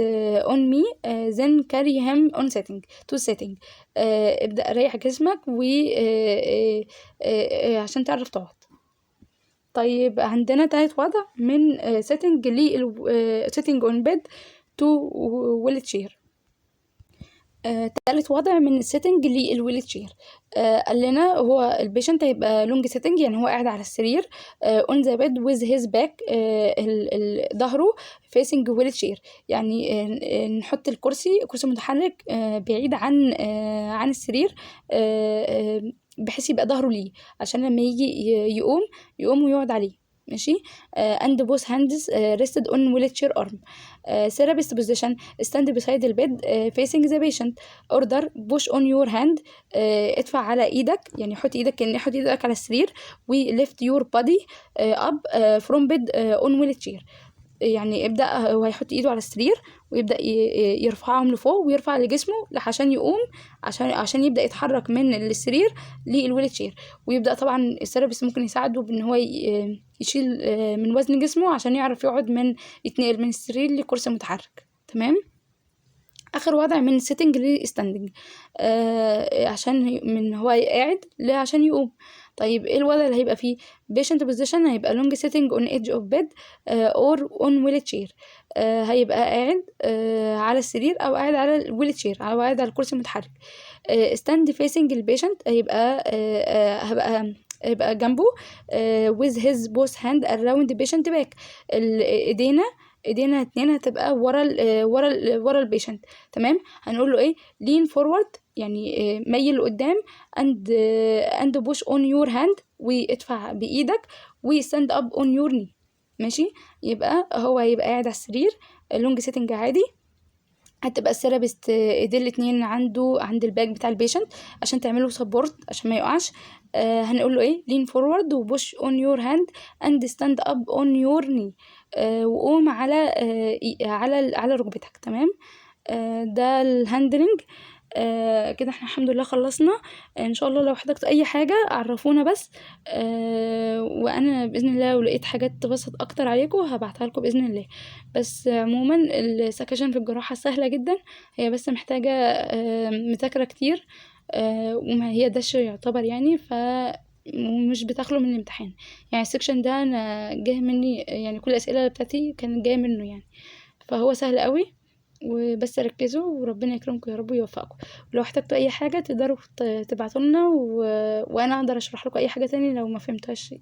on me then carry him on setting. ابدأ ريح جسمك عشان تعرف تقعد. طيب عندنا 3 وضع من setting setting on bed to wheelchair. تالت وضع من السيتنج للويل تشير. قال لنا هو البيشنت هيبقى لونج سيتنج، يعني هو قاعد على السرير اون ذا بيد ويز هيز باك، ظهره فيسنج ويل تشير. يعني نحط الكرسي متحرك بعيد عن السرير، بحيث يبقى ظهره ليه عشان لما يجي يقوم ويقعد عليه. ماشي. and both hands rested on wheelchair arm. therapist position stand beside the bed facing the patient. order push on your hand. ادفع على ايدك، يعني حط ايدك على السرير و lift your body up from bed on wheelchair. يعني هو هيحط ايده على السرير ويبدأ يرفعهم لفوق ويرفع لجسمه عشان يقوم، عشان يبدأ يتحرك من السرير للويل تشير. ويبدأ طبعا السيرابيست ممكن يساعده بان هو يشيل من وزن جسمه عشان يعرف يتنقل من السرير لكرسي متحرك. تمام. اخر وضع من sitting لستاندنج، عشان من هو قاعد عشان يقوم. طيب ايه الوضع اللي هيبقى فيه؟ patient position هيبقى long sitting on edge of bed or on wheelchair. هيبقى قاعد على السرير او قاعد على الويلتشير او قاعد على الكرسي المتحرك. stand facing البيشنت هيبقى جنبه with his both hand around the patient back. ايدينا اتنين هتبقى ورا البيشنت. تمام. هنقول له ايه؟ lean forward يعني ميل لقدام and push on your hand وادفع بايدك و stand up on your knee. ماشي. يبقى هو هيبقى قاعد على السرير لونج سيتنج عادي، هتبقى السيرابيست ايديه الاتنين عند الباك بتاع البيشنت عشان تعمله سبورت عشان ما يقعش. هنقول له ايه؟ lean forward و push on your hand and stand up on your knee. وقوم على ركبتك. تمام. ده الهاندلنج. كده احنا الحمد لله خلصنا. ان شاء الله لو احتجتوا اي حاجة عرفونا بس. وانا باذن الله لو لقيت حاجات تبسط اكتر عليكم هبعتها لكم باذن الله. بس عموما السكاشن في الجراحة سهلة جدا، هي بس محتاجة مذاكرة كتير، وما هي دش يعتبر يعني، ومش بتخلو من الامتحان. يعني السكشن ده انا جاي مني، يعني كل الاسئله بتاعتي كانت جايه منه يعني، فهو سهل قوي. وبس ركزوا وربنا يكرمكم يا رب ويوفقكم. ولو احتجتوا اي حاجه تقدروا تبعتوا لنا، وانا اقدر اشرح لكم اي حاجه تاني لو ما فهمتهاش.